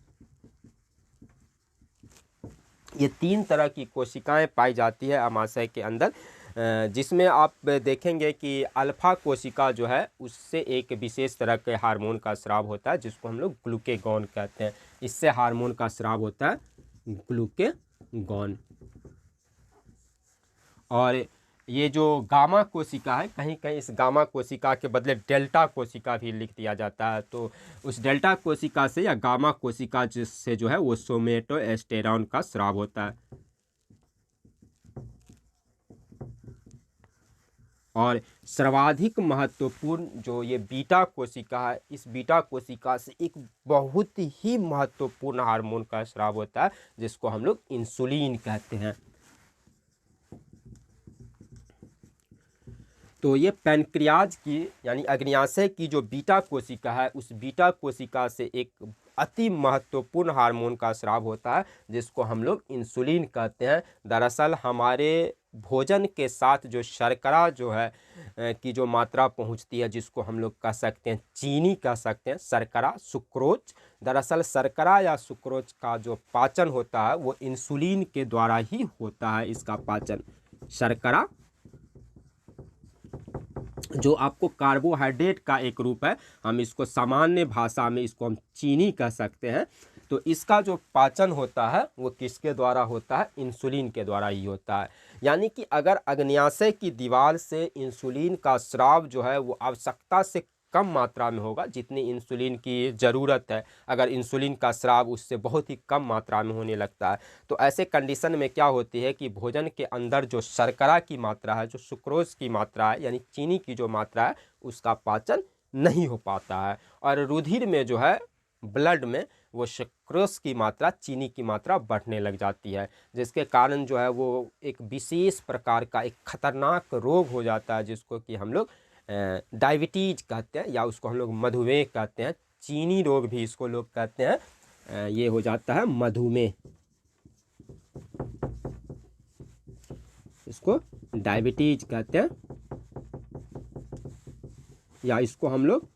ये 3 तरह की कोशिकाएं पाई जाती है अमाशय के अंदर, जिसमें आप देखेंगे कि अल्फा कोशिका जो है उससे एक विशेष तरह के हार्मोन का स्राव होता है जिसको हम लोग ग्लूकेगॉन कहते हैं। इससे हार्मोन का स्राव होता है ग्लूकेगॉन। और ये जो गामा कोशिका है, कहीं कहीं इस गामा कोशिका के बदले डेल्टा कोशिका भी लिख दिया जाता है, तो उस डेल्टा कोशिका से या गामा कोशिका से जो है वो सोमेटोस्टेरोन का स्राव होता है। और सर्वाधिक महत्वपूर्ण जो ये बीटा कोशिका है, इस बीटा कोशिका से एक बहुत ही महत्वपूर्ण हार्मोन का स्राव होता है जिसको हम लोग इंसुलिन कहते हैं। तो ये पैनक्रियाज की यानी अग्न्याशय की जो बीटा कोशिका है उस बीटा कोशिका से एक अति महत्वपूर्ण हार्मोन का स्राव होता है जिसको हम लोग इंसुलिन कहते हैं। दरअसल हमारे भोजन के साथ जो शर्करा जो है की जो मात्रा पहुंचती है, जिसको हम लोग कह सकते हैं चीनी कह सकते हैं, शर्करा सुक्रोज, दरअसल शर्करा या सुक्रोज का जो पाचन होता है वो इंसुलिन के द्वारा ही होता है। इसका पाचन शर्करा जो आपको कार्बोहाइड्रेट का एक रूप है, हम इसको सामान्य भाषा में इसको हम चीनी कह सकते हैं। तो इसका जो पाचन होता है वो किसके द्वारा होता है, इंसुलिन के द्वारा ही होता है। यानी कि अगर अग्न्याशय की दीवार से इंसुलिन का स्राव जो है वो आवश्यकता से कम मात्रा में होगा, जितनी इंसुलिन की ज़रूरत है, अगर इंसुलिन का स्राव उससे बहुत ही कम मात्रा में होने लगता है तो ऐसे कंडीशन में क्या होती है कि भोजन के अंदर जो शर्करा की मात्रा है, जो सुक्रोज की मात्रा है यानी चीनी की जो मात्रा है, उसका पाचन नहीं हो पाता है और रुधिर में जो है ब्लड में वो सुक्रोज की मात्रा, चीनी की मात्रा बढ़ने लग जाती है, जिसके कारण जो है वो एक विशेष प्रकार का एक खतरनाक रोग हो जाता है जिसको कि हम लोग डायबिटीज कहते हैं या उसको हम लोग मधुमेह कहते हैं, चीनी रोग भी इसको लोग कहते हैं। ये हो जाता है मधुमेह, इसको डायबिटीज कहते हैं या इसको हम लोग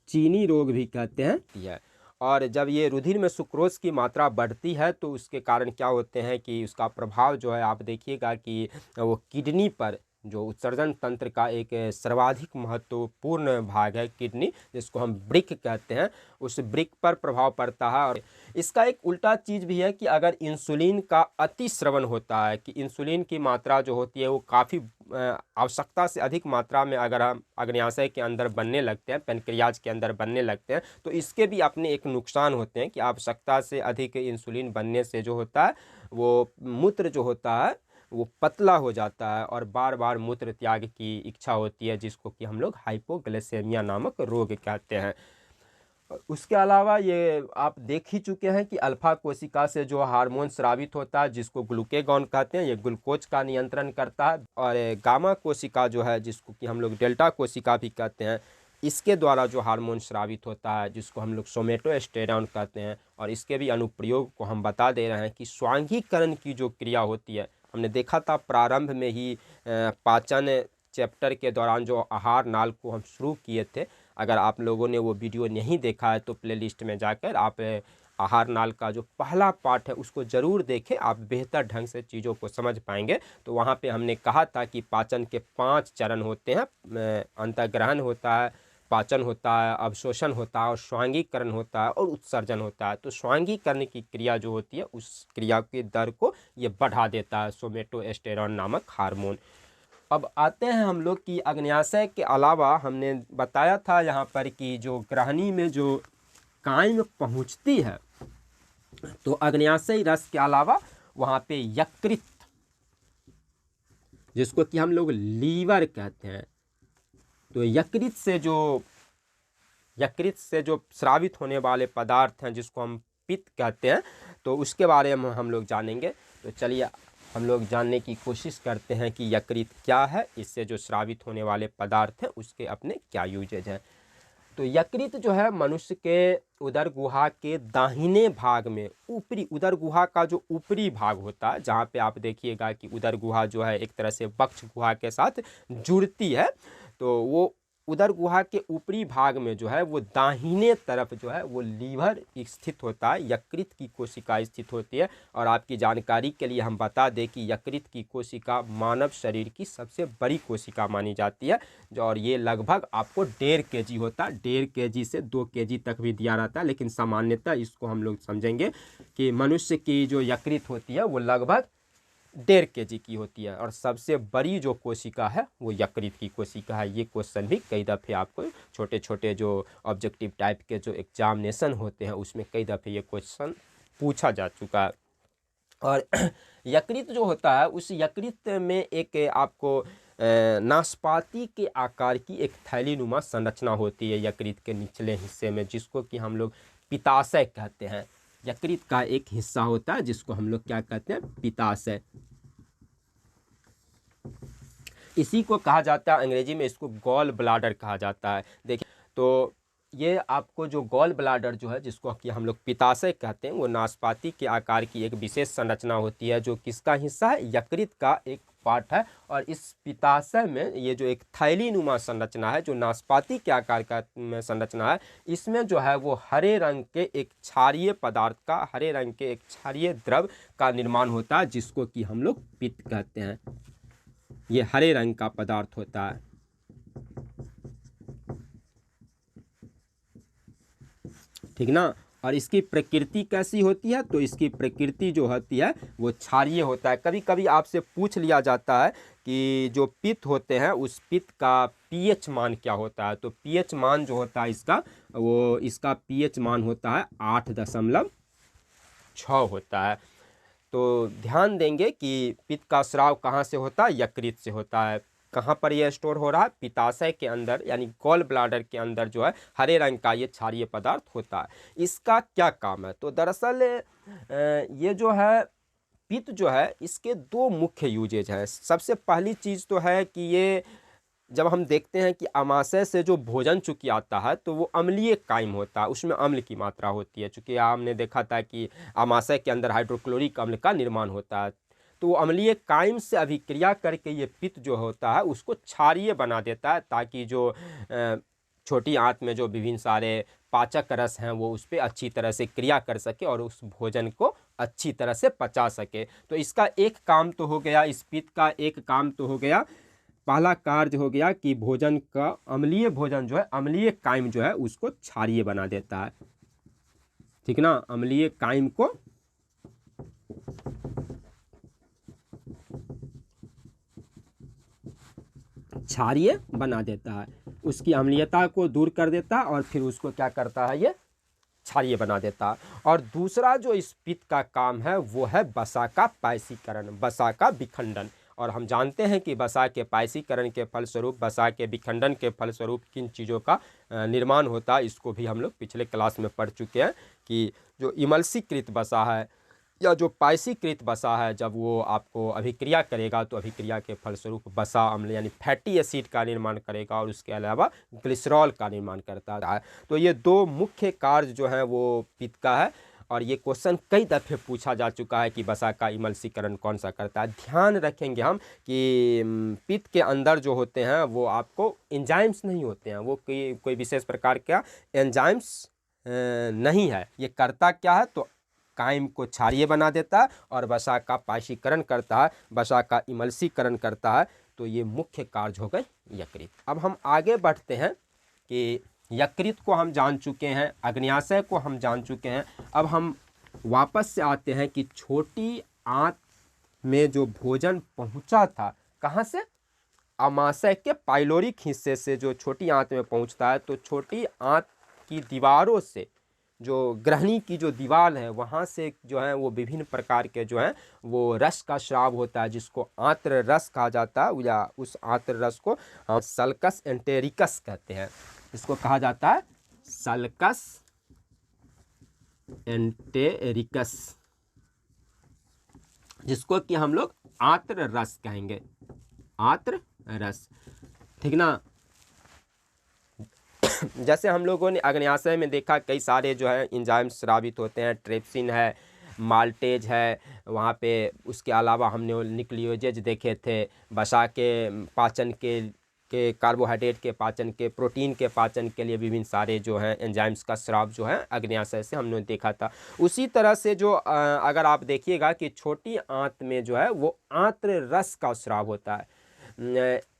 चीनी रोग भी कहते हैं। और जब ये रुधिर में सुक्रोज की मात्रा बढ़ती है तो उसके कारण क्या होते हैं कि उसका प्रभाव जो है आप देखिएगा कि वो किडनी पर जो उत्सर्जन तंत्र का एक सर्वाधिक महत्वपूर्ण भाग है किडनी, जिसको हम वृक्क कहते हैं, उस वृक्क पर प्रभाव पड़ता है। और इसका एक उल्टा चीज़ भी है कि अगर इंसुलिन का अतिस्रवण होता है, कि इंसुलिन की मात्रा जो होती है वो काफ़ी आवश्यकता से अधिक मात्रा में अगर हम अग्न्याशय के अंदर बनने लगते हैं, पेनक्रियाज के अंदर बनने लगते हैं, तो इसके भी अपने एक नुकसान होते हैं कि आवश्यकता से अधिक इंसुलिन बनने से जो होता है वो मूत्र जो होता है वो पतला हो जाता है और बार बार मूत्र त्याग की इच्छा होती है, जिसको कि हम लोग हाइपोग्लाइसेमिया नामक रोग कहते हैं। उसके अलावा ये आप देख ही चुके हैं कि अल्फा कोशिका से जो हार्मोन स्रावित होता है, जिसको ग्लूकेगॉन कहते हैं, ये ग्लूकोज का नियंत्रण करता है। और गामा कोशिका जो है, जिसको कि हम लोग डेल्टा कोशिका भी कहते हैं, इसके द्वारा जो हार्मोन स्रावित होता है, जिसको हम लोग सोमेटोस्टेरॉन कहते हैं, और इसके भी अनुप्रयोग को हम बता दे रहे हैं कि स्वांगीकरण की जो क्रिया होती है, हमने देखा था प्रारंभ में ही पाचन चैप्टर के दौरान जो आहार नाल को हम शुरू किए थे। अगर आप लोगों ने वो वीडियो नहीं देखा है तो प्लेलिस्ट में जाकर आप आहार नाल का जो पहला पार्ट है उसको ज़रूर देखें, आप बेहतर ढंग से चीज़ों को समझ पाएंगे। तो वहाँ पे हमने कहा था कि पाचन के 5 चरण होते हैं, अंतर्ग्रहण होता है, पाचन होता है, अवशोषण होता है, और स्वांगीकरण होता है, और उत्सर्जन होता है। तो स्वांगीकरण की क्रिया जो होती है उस क्रिया के दर को ये बढ़ा देता है सोमेटोस्टेरॉन नामक हार्मोन। अब आते हैं हम लोग कि अग्न्याशय के अलावा हमने बताया था यहाँ पर कि जो ग्रहणी में जो काइम पहुँचती है, तो अग्न्याशयी रस के अलावा वहाँ पे यकृत, जिसको कि हम लोग लीवर कहते हैं, तो यकृत से जो स्रावित होने वाले पदार्थ हैं, जिसको हम पित्त कहते हैं, तो उसके बारे में हम लोग जानेंगे। तो चलिए हम लोग जानने की कोशिश करते हैं कि यकृत क्या है, इससे जो स्रावित होने वाले पदार्थ हैं उसके अपने क्या यूजेज हैं। तो यकृत जो है मनुष्य के उदर गुहा के दाहिने भाग में, ऊपरी उदर गुहा का जो ऊपरी भाग होता है, जहाँ पे आप देखिएगा कि उदर गुहा जो है एक तरह से वक्ष गुहा के साथ जुड़ती है, तो वो उदर गुहा के ऊपरी भाग में जो है वो दाहिने तरफ जो है वो लीवर स्थित होता है, यकृत की कोशिका स्थित होती है। और आपकी जानकारी के लिए हम बता दें कि यकृत की कोशिका मानव शरीर की सबसे बड़ी कोशिका मानी जाती है, और ये लगभग आपको 1.5 kg होता है, 1.5 kg से 2 kg तक भी दिया रहता है, लेकिन सामान्यतः इसको हम लोग समझेंगे कि मनुष्य की जो यकृत होती है वो लगभग 1.5 kg की होती है, और सबसे बड़ी जो कोशिका है वो यकृत की कोशिका है। ये क्वेश्चन भी कई दफ़े आपको छोटे छोटे जो ऑब्जेक्टिव टाइप के जो एग्जामिनेशन होते हैं उसमें कई दफ़े ये क्वेश्चन पूछा जा चुका है। और यकृत जो होता है, उस यकृत में एक आपको नाशपाती के आकार की एक थैलीनुमा संरचना होती है यकृत के निचले हिस्से में, जिसको कि हम लोग पित्ताशय कहते हैं। यकृत का एक हिस्सा होता है जिसको हम लोग क्या कहते हैं, पित्ताशय। इसी को कहा जाता है, अंग्रेजी में इसको गॉल ब्लाडर कहा जाता है। देखिए, तो ये आपको जो गॉल ब्लाडर जो है, जिसको कि हम लोग पित्ताशय कहते हैं, वो नाशपाती के आकार की एक विशेष संरचना होती है, जो किसका हिस्सा है, यकृत का एक पार्ट है। और इस पित्ताशय में ये जो एक थैलीनुमा संरचना है, जो नाशपाती के आकार का संरचना है, इसमें जो है वो हरे रंग के एक क्षारीय पदार्थ का, हरे रंग के एक क्षारीय द्रव का निर्माण होता है, जिसको कि हम लोग पित्त कहते हैं। ये हरे रंग का पदार्थ होता है, ठीक ना। और इसकी प्रकृति कैसी होती है, तो इसकी प्रकृति जो होती है वो क्षारीय होता है। कभी कभी आपसे पूछ लिया जाता है कि जो पित्त होते हैं उस पित्त का पीएच मान क्या होता है, तो पीएच मान जो होता है इसका पीएच मान होता है 8.6 होता है। तो ध्यान देंगे कि पित्त का स्राव कहाँ से होता है, यकृत से होता है। कहाँ पर यह स्टोर हो रहा है, पित्ताशय के अंदर, यानी गॉल ब्लाडर के अंदर जो है हरे रंग का ये क्षारीय पदार्थ होता है। इसका क्या काम है, तो दरअसल ये जो है पित्त जो है, इसके 2 मुख्य यूजेज हैं। सबसे पहली चीज़ तो है कि ये जब हम देखते हैं कि आमाशय से जो भोजन चूँकि आता है तो वो अम्लीय काइम होता है, उसमें अम्ल की मात्रा होती है। चूँकि हमने देखा था कि आमाशय के अंदर हाइड्रोक्लोरिक अम्ल का निर्माण होता है, तो वो अम्लीय काइम से अभिक्रिया करके ये पित्त जो होता है उसको क्षारीय बना देता है, ताकि जो छोटी आंत में जो विभिन्न सारे पाचक रस हैं वो उस पर अच्छी तरह से क्रिया कर सके और उस भोजन को अच्छी तरह से पचा सके। तो इसका एक काम तो हो गया, इस पित्त का एक काम तो हो गया पहला कार्य हो गया कि भोजन का अम्लीय भोजन जो है, अम्लीय कायम जो है उसको क्षारीय बना देता है, ठीक ना। अम्लीय कायम को क्षारीय बना देता है, उसकी अम्लीयता को दूर कर देता है और फिर उसको क्या करता है, ये क्षारीय बना देता है। और दूसरा जो इस पित्त का काम है वो है वसा का पायसीकरण, वसा का विखंडन। और हम जानते हैं कि वसा के पायसीकरण के फलस्वरूप, वसा के विखंडन के फलस्वरूप किन चीज़ों का निर्माण होता है, इसको भी हम लोग पिछले क्लास में पढ़ चुके हैं कि जो इमल्सीकृत वसा है या जो पायसीकृत वसा है, जब वो आपको अभिक्रिया करेगा तो अभिक्रिया के फलस्वरूप वसा अम्ल यानी फैटी एसिड का निर्माण करेगा और उसके अलावा ग्लिसरॉल का निर्माण करता है। तो ये दो मुख्य कार्य जो हैं वो पित्त का है। और ये क्वेश्चन कई दफ़े पूछा जा चुका है कि वसा का इमल्सीकरण कौन सा करता है। ध्यान रखेंगे हम कि पित्त के अंदर जो होते हैं वो आपको एंजाइम्स नहीं होते हैं, वो कोई विशेष प्रकार का एंजाइम्स नहीं है। ये करता क्या है, तो कायम को क्षारीय बना देता है और वसा का पायसीकरण करता है, वसा का इमल्सीकरण करता है। तो ये मुख्य कार्य हो गए यकृत। अब हम आगे बढ़ते हैं कि यकृत को हम जान चुके हैं, अग्न्याशय को हम जान चुके हैं। अब हम वापस से आते हैं कि छोटी आंत में जो भोजन पहुंचा था, कहाँ से, आमाशय के पाइलोरिक हिस्से से जो छोटी आंत में पहुंचता है, तो छोटी आंत की दीवारों से, जो ग्रहणी की जो दीवार है वहाँ से जो है वो विभिन्न प्रकार के जो हैं वो रस का स्राव होता है, जिसको आंत्र रस कहा जाता है, या उस आंत्र रस को हम सल्कस एंटेरिकस कहते हैं। इसको कहा जाता है सल्कस एंटेरिकस, जिसको कि हम लोग आंत्र रस कहेंगे, आंत्र रस, ठीक ना। जैसे हम लोगों ने अग्न्याशय में देखा कई सारे जो है एंजाइम स्रावित होते हैं, ट्रिप्सिन है, माल्टेज है वहाँ पे, उसके अलावा हमने न्यूक्लियोजेज देखे थे, वसा के पाचन के कार्बोहाइड्रेट के पाचन के, प्रोटीन के पाचन के लिए विभिन्न सारे जो हैं एंजाइम्स का स्राव जो है अग्न्याशय से हमने देखा था। उसी तरह से जो अगर आप देखिएगा कि छोटी आंत में जो है वो आंत्र रस का स्राव होता है।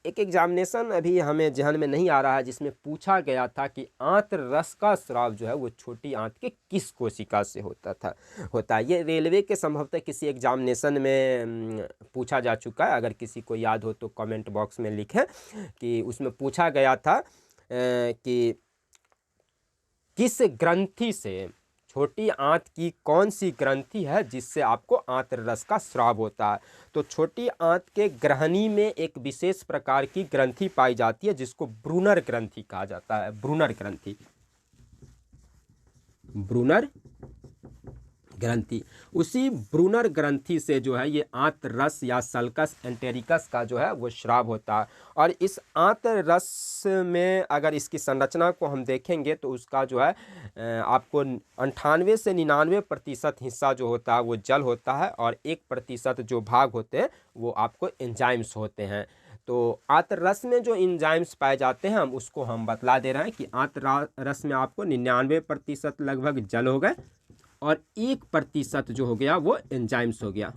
एक एग्जामिनेशन अभी हमें ध्यान में नहीं आ रहा है जिसमें पूछा गया था कि आंत्र रस का स्राव जो है वो छोटी आंत के किस कोशिका से होता है। ये रेलवे के संभवतः किसी एग्जामिनेशन में पूछा जा चुका है, अगर किसी को याद हो तो कमेंट बॉक्स में लिखें कि उसमें पूछा गया था कि किस ग्रंथि से, छोटी आंत की कौन सी ग्रंथि है जिससे आपको आंत्र रस का स्राव होता है। तो छोटी आंत के ग्रहणी में एक विशेष प्रकार की ग्रंथि पाई जाती है जिसको ब्रूनर ग्रंथि कहा जाता है, ब्रूनर ग्रंथि, ब्रूनर ग्रंथि। उसी ब्रूनर ग्रंथि से जो है ये आंत्र रस या सल्कस एंटेरिकस का जो है वो स्राव होता है। और इस आंत्र रस में अगर इसकी संरचना को हम देखेंगे तो उसका जो है आपको 98 से 99% हिस्सा जो होता है वो जल होता है और 1% जो भाग होते हैं वो आपको एंजाइम्स होते हैं। तो आंत्र रस में जो एंजाइम्स पाए जाते हैं हम उसको हम बतला दे रहे हैं कि आंत्र रस में आपको 99% लगभग जल हो गए और 1% जो हो गया वो एंजाइम्स हो गया।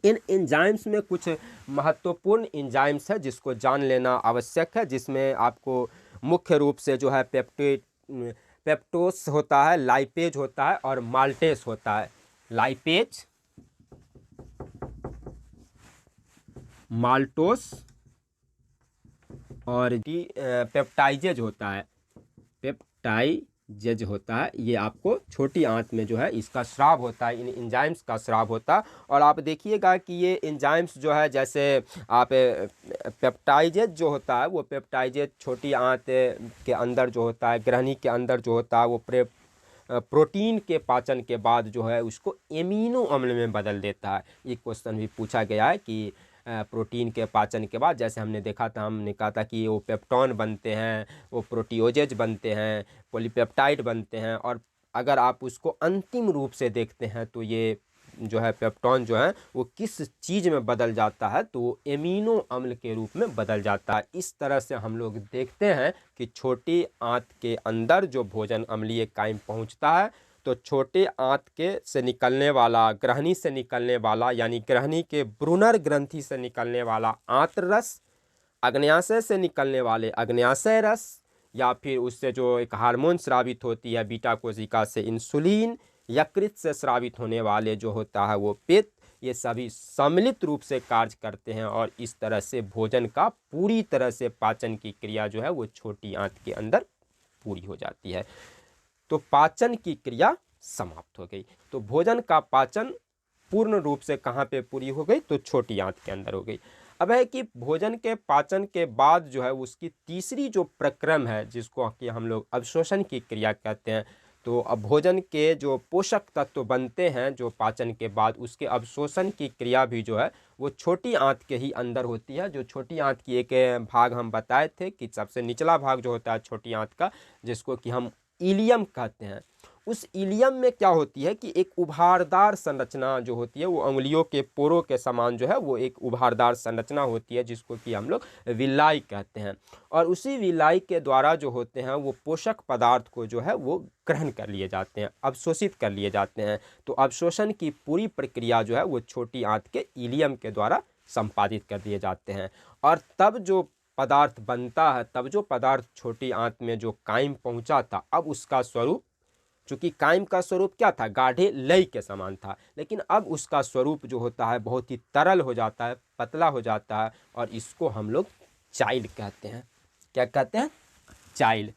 इन एंजाइम्स में कुछ महत्वपूर्ण एंजाइम्स है जिसको जान लेना आवश्यक है, जिसमें आपको मुख्य रूप से जो है पेप्टोस होता है, लाइपेज होता है और माल्टेस होता है। लाइपेज, माल्टोस और पेप्टाइजेज होता है, पेप्टाइजेज होता है। ये आपको छोटी आंत में जो है इसका स्राव होता है, इन एंजाइम्स का स्राव होता है। और आप देखिएगा कि ये एंजाइम्स जो है, जैसे आप पेप्टाइजेज जो होता है वो पेप्टाइजेज छोटी आंत के अंदर जो होता है, ग्रहणी के अंदर जो होता है वो प्रोटीन के पाचन के बाद जो है उसको एमिनो अम्ल में बदल देता है। ये क्वेश्चन भी पूछा गया है कि प्रोटीन के पाचन के बाद, जैसे हमने देखा था, हमने कहा था कि वो पेप्टॉन बनते हैं, वो प्रोटीओजेज बनते हैं, पॉलीपेप्टाइड बनते हैं। और अगर आप उसको अंतिम रूप से देखते हैं तो ये जो है पेप्टॉन जो है वो किस चीज़ में बदल जाता है, तो वो एमिनो अम्ल के रूप में बदल जाता है। इस तरह से हम लोग देखते हैं कि छोटी आंत के अंदर जो भोजन अम्लीय कायम पहुंचता है तो छोटे आंत के से निकलने वाला, ग्रहणी से निकलने वाला, यानी ग्रहणी के ब्रूनर ग्रंथि से निकलने वाला आंत रस, अग्न्याशय से निकलने वाले अग्न्याशय रस, या फिर उससे जो एक हार्मोन स्रावित होती है बीटा कोशिका से इंसुलिन, यकृत से स्रावित होने वाले जो होता है वो पित्त, ये सभी सम्मिलित रूप से कार्य करते हैं और इस तरह से भोजन का पूरी तरह से पाचन की क्रिया जो है वो छोटी आंत के अंदर पूरी हो जाती है। तो पाचन की क्रिया समाप्त हो गई। तो भोजन का पाचन पूर्ण रूप से कहाँ पे पूरी हो गई, तो छोटी आंत के अंदर हो गई। अब है कि भोजन के पाचन के बाद जो है उसकी तीसरी जो प्रक्रम है जिसको कि हम लोग अवशोषण की क्रिया कहते हैं। तो अब भोजन के जो पोषक तत्व बनते हैं जो पाचन के बाद, उसके अवशोषण की क्रिया भी जो है वो छोटी आंत के ही अंदर होती है। जो छोटी आंत की एक भाग हम बताए थे कि सबसे निचला भाग जो होता है छोटी आंत का, जिसको कि हम इलियम कहते हैं, उस इलियम में क्या होती है कि एक उभारदार संरचना जो होती है वो अंगुलियों के पोरों के समान जो है वो एक उभारदार संरचना होती है जिसको कि हम लोग विलाई कहते हैं। और उसी विलाई के द्वारा जो होते हैं वो पोषक पदार्थ को जो है वो ग्रहण कर लिए जाते हैं, अवशोषित कर लिए जाते हैं। तो अवशोषण की पूरी प्रक्रिया जो है वो छोटी आंत के इलियम के द्वारा संपादित कर दिए जाते हैं। और तब जो पदार्थ बनता है, तब जो पदार्थ छोटी आंत में जो कायम पहुंचा था, अब उसका स्वरूप, चूंकि कायम का स्वरूप क्या था, गाढ़े लय के समान था, लेकिन अब उसका स्वरूप जो होता है बहुत ही तरल हो जाता है, पतला हो जाता है, और इसको हम लोग चाइल कहते हैं। क्या कहते हैं? चाइल।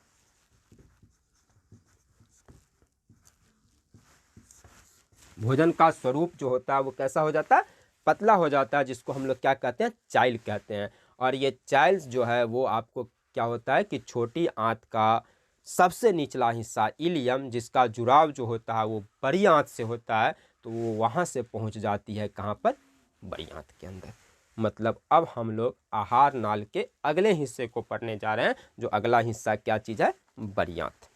भोजन का स्वरूप जो होता है वो कैसा हो जाता है, पतला हो जाता है, जिसको हम लोग क्या कहते हैं, चाइल कहते हैं। और ये चाइल्स जो है वो आपको क्या होता है कि छोटी आंत का सबसे निचला हिस्सा इलियम, जिसका जुड़ाव जो होता है वो बड़ी आंत से होता है, तो वो वहाँ से पहुँच जाती है कहाँ पर, बड़ी आंत के अंदर। मतलब अब हम लोग आहार नाल के अगले हिस्से को पढ़ने जा रहे हैं, जो अगला हिस्सा क्या चीज़ है, बड़ी आंत।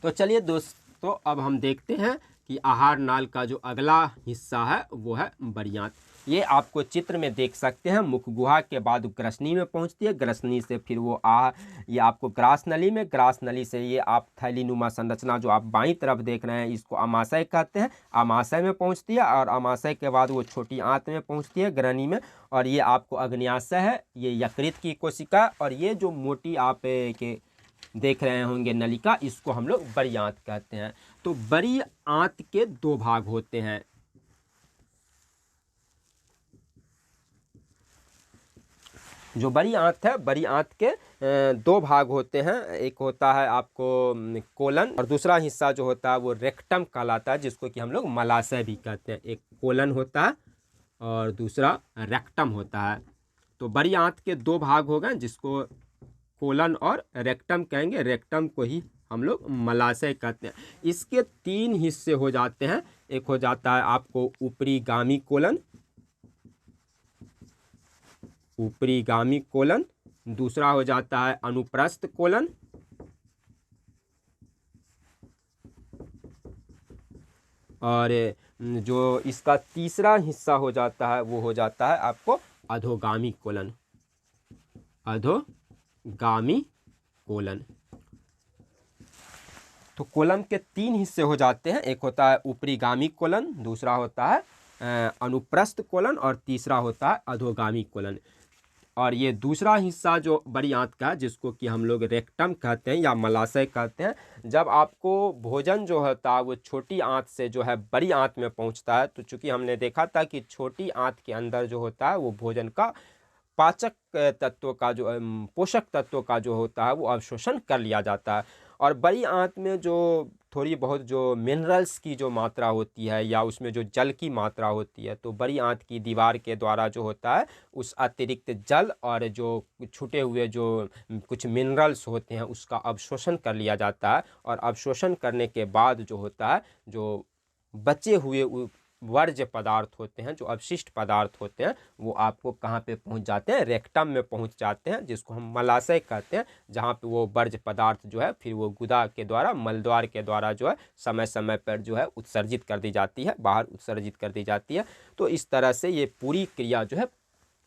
तो चलिए दोस्तों अब हम देखते हैं कि आहार नाल का जो अगला हिस्सा है वो है बड़ी आंत। ये आपको चित्र में देख सकते हैं, मुख गुहा के बाद ग्रसनी में पहुंचती है, ग्रसनी से फिर वो ये आपको ग्रास नली में, ग्रास नली से ये आप थैलीनुमा संरचना जो आप बाईं तरफ देख रहे हैं इसको आमाशय कहते हैं, आमाशय में पहुंचती है, और आमाशय के बाद वो छोटी आंत में पहुंचती है, ग्रहणी में। और ये आपको अग्न्याशय है, ये यकृत की कोशिका, और ये जो मोटी आप के देख रहे होंगे नलिका, इसको हम लोग बड़ी आंत कहते हैं। तो बड़ी आंत के दो भाग होते हैं। जो बड़ी आंत है, बड़ी आंत के दो भाग होते हैं। एक होता है आपको कोलन, और दूसरा हिस्सा जो होता है वो रेक्टम कहलाता है, जिसको कि हम लोग मलाशय भी कहते हैं। एक कोलन होता है और दूसरा रेक्टम होता है। तो बड़ी आंत के दो भाग हो गए, जिसको कोलन और रेक्टम कहेंगे। रेक्टम को ही हम लोग मलाशय कहते हैं। इसके तीन हिस्से हो जाते हैं। एक हो जाता है आपको ऊपरी गामी कोलन, ऊपरी गामी कोलन, दूसरा हो जाता है अनुप्रस्थ कोलन, और जो इसका तीसरा हिस्सा हो जाता है वो हो जाता है आपको अधोगामी कोलन, अधोगामी कोलन। तो कोलन के तीन हिस्से हो जाते हैं। एक होता है ऊपरी गामी कोलन, दूसरा होता है अनुप्रस्थ कोलन, और तीसरा होता है अधोगामी कोलन। और ये दूसरा हिस्सा जो बड़ी आंत का है, जिसको कि हम लोग रेक्टम कहते हैं या मलाशय कहते हैं, जब आपको भोजन जो होता है वो छोटी आंत से जो है बड़ी आंत में पहुंचता है, तो चूंकि हमने देखा था कि छोटी आंत के अंदर जो होता है वो भोजन का पाचक तत्वों का जो पोषक तत्वों का जो होता है वो अवशोषण कर लिया जाता है। और बड़ी आंत में जो थोड़ी बहुत जो मिनरल्स की जो मात्रा होती है या उसमें जो जल की मात्रा होती है, तो बड़ी आंत की दीवार के द्वारा जो होता है उस अतिरिक्त जल और जो छूटे हुए जो कुछ मिनरल्स होते हैं उसका अवशोषण कर लिया जाता है। और अवशोषण करने के बाद जो होता है, जो बचे हुए वर्ज्य पदार्थ होते हैं, जो अवशिष्ट पदार्थ होते हैं, वो आपको कहाँ पे पहुँच जाते हैं, रेक्टम में पहुँच जाते हैं, जिसको हम मलाशय कहते हैं, जहाँ पे वो वर्ज्य पदार्थ जो है फिर वो गुदा के द्वारा, मलद्वार के द्वारा जो है समय समय पर जो है उत्सर्जित कर दी जाती है, बाहर उत्सर्जित कर दी जाती है। तो इस तरह से ये पूरी क्रिया जो है,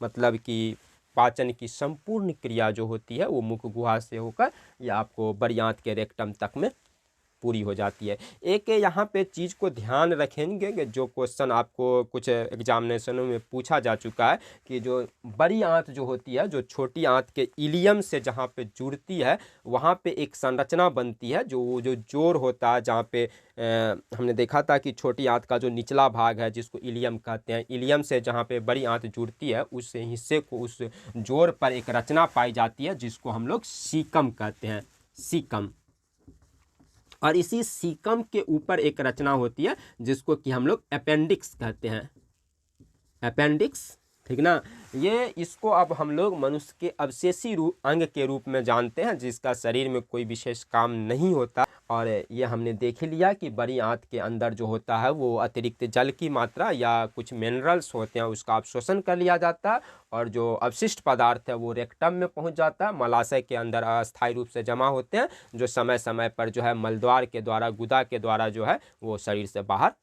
मतलब कि पाचन की संपूर्ण क्रिया जो होती है वो मुख गुहा से होकर ये आपको बड़ी आंत के रेक्टम तक में पूरी हो जाती है। एक यहाँ पे चीज़ को ध्यान रखेंगे कि जो क्वेश्चन आपको कुछ एग्जामिनेशनों में पूछा जा चुका है कि जो बड़ी आंत जो होती है, जो छोटी आंत के इलियम से जहाँ पे जुड़ती है वहाँ पे एक संरचना बनती है, जो जोड़ होता है, जहाँ पे हमने देखा था कि छोटी आंत का जो निचला भाग है जिसको इलियम कहते हैं, इलियम से जहाँ पे बड़ी आंत जुड़ती है उस हिस्से को, उस जोड़ पर एक रचना पाई जाती है जिसको हम लोग सीकम कहते हैं, सीकम। और इसी सीकम के ऊपर एक रचना होती है जिसको कि हम लोग अपेंडिक्स कहते हैं, अपेंडिक्स, ठीक ना। ये इसको अब हम लोग मनुष्य के अवशेषी अंग के रूप में जानते हैं जिसका शरीर में कोई विशेष काम नहीं होता। और ये हमने देख ही लिया कि बड़ी आंत के अंदर जो होता है वो अतिरिक्त जल की मात्रा या कुछ मिनरल्स होते हैं उसका अवशोषण कर लिया जाता है और जो अवशिष्ट पदार्थ है वो रेक्टम में पहुंच जाता है, मलाशय के अंदर अस्थायी रूप से जमा होते हैं जो समय समय पर जो है मलद्वार के द्वारा, गुदा के द्वारा जो है वो शरीर से बाहर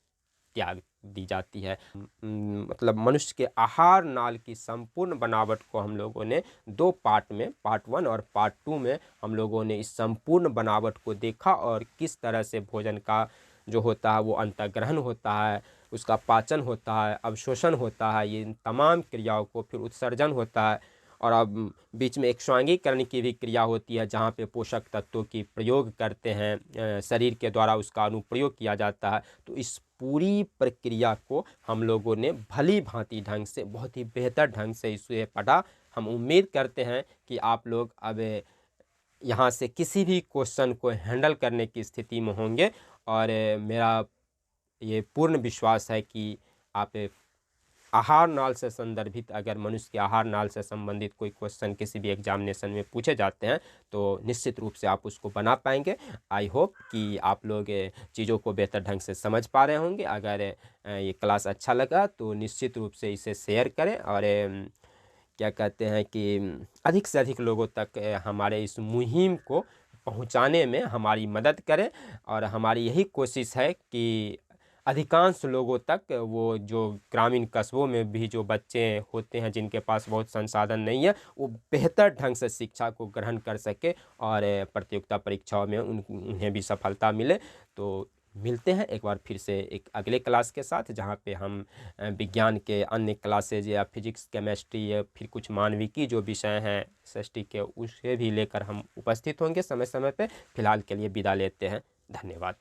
त्याग दी जाती है। मतलब मनुष्य के आहार नाल की संपूर्ण बनावट को हम लोगों ने दो पार्ट में, पार्ट 1 और पार्ट 2 में हम लोगों ने इस संपूर्ण बनावट को देखा और किस तरह से भोजन का जो होता है वो अंतर्ग्रहण होता है, उसका पाचन होता है, अवशोषण होता है, ये इन तमाम क्रियाओं को फिर उत्सर्जन होता है। और अब बीच में एक स्वांगीकरण की भी क्रिया होती है जहाँ पे पोषक तत्वों की प्रयोग करते हैं, शरीर के द्वारा उसका अनुप्रयोग किया जाता है। तो इस पूरी प्रक्रिया को हम लोगों ने भली भांति ढंग से, बहुत ही बेहतर ढंग से इसे पढ़ा। हम उम्मीद करते हैं कि आप लोग अब यहाँ से किसी भी क्वेश्चन को हैंडल करने की स्थिति में होंगे और मेरा ये पूर्ण विश्वास है कि आप आहार नाल से संदर्भित, अगर मनुष्य के आहार नाल से संबंधित कोई क्वेश्चन किसी भी एग्जामिनेशन में पूछे जाते हैं तो निश्चित रूप से आप उसको बना पाएंगे। आई होप कि आप लोग चीज़ों को बेहतर ढंग से समझ पा रहे होंगे। अगर ये क्लास अच्छा लगा तो निश्चित रूप से इसे शेयर करें और क्या कहते हैं कि अधिक से अधिक लोगों तक हमारे इस मुहिम को पहुंचाने में हमारी मदद करें। और हमारी यही कोशिश है कि अधिकांश लोगों तक, वो जो ग्रामीण कस्बों में भी जो बच्चे होते हैं जिनके पास बहुत संसाधन नहीं है, वो बेहतर ढंग से शिक्षा को ग्रहण कर सके और प्रतियोगिता परीक्षाओं में उन्हें भी सफलता मिले। तो मिलते हैं एक बार फिर से एक अगले क्लास के साथ जहाँ पे हम विज्ञान के अन्य क्लासेज या फिजिक्स, केमिस्ट्री या फिर कुछ मानविकी जो विषय हैं SST के, उसे भी लेकर हम उपस्थित होंगे समय समय पे। फिलहाल के लिए विदा लेते हैं, धन्यवाद।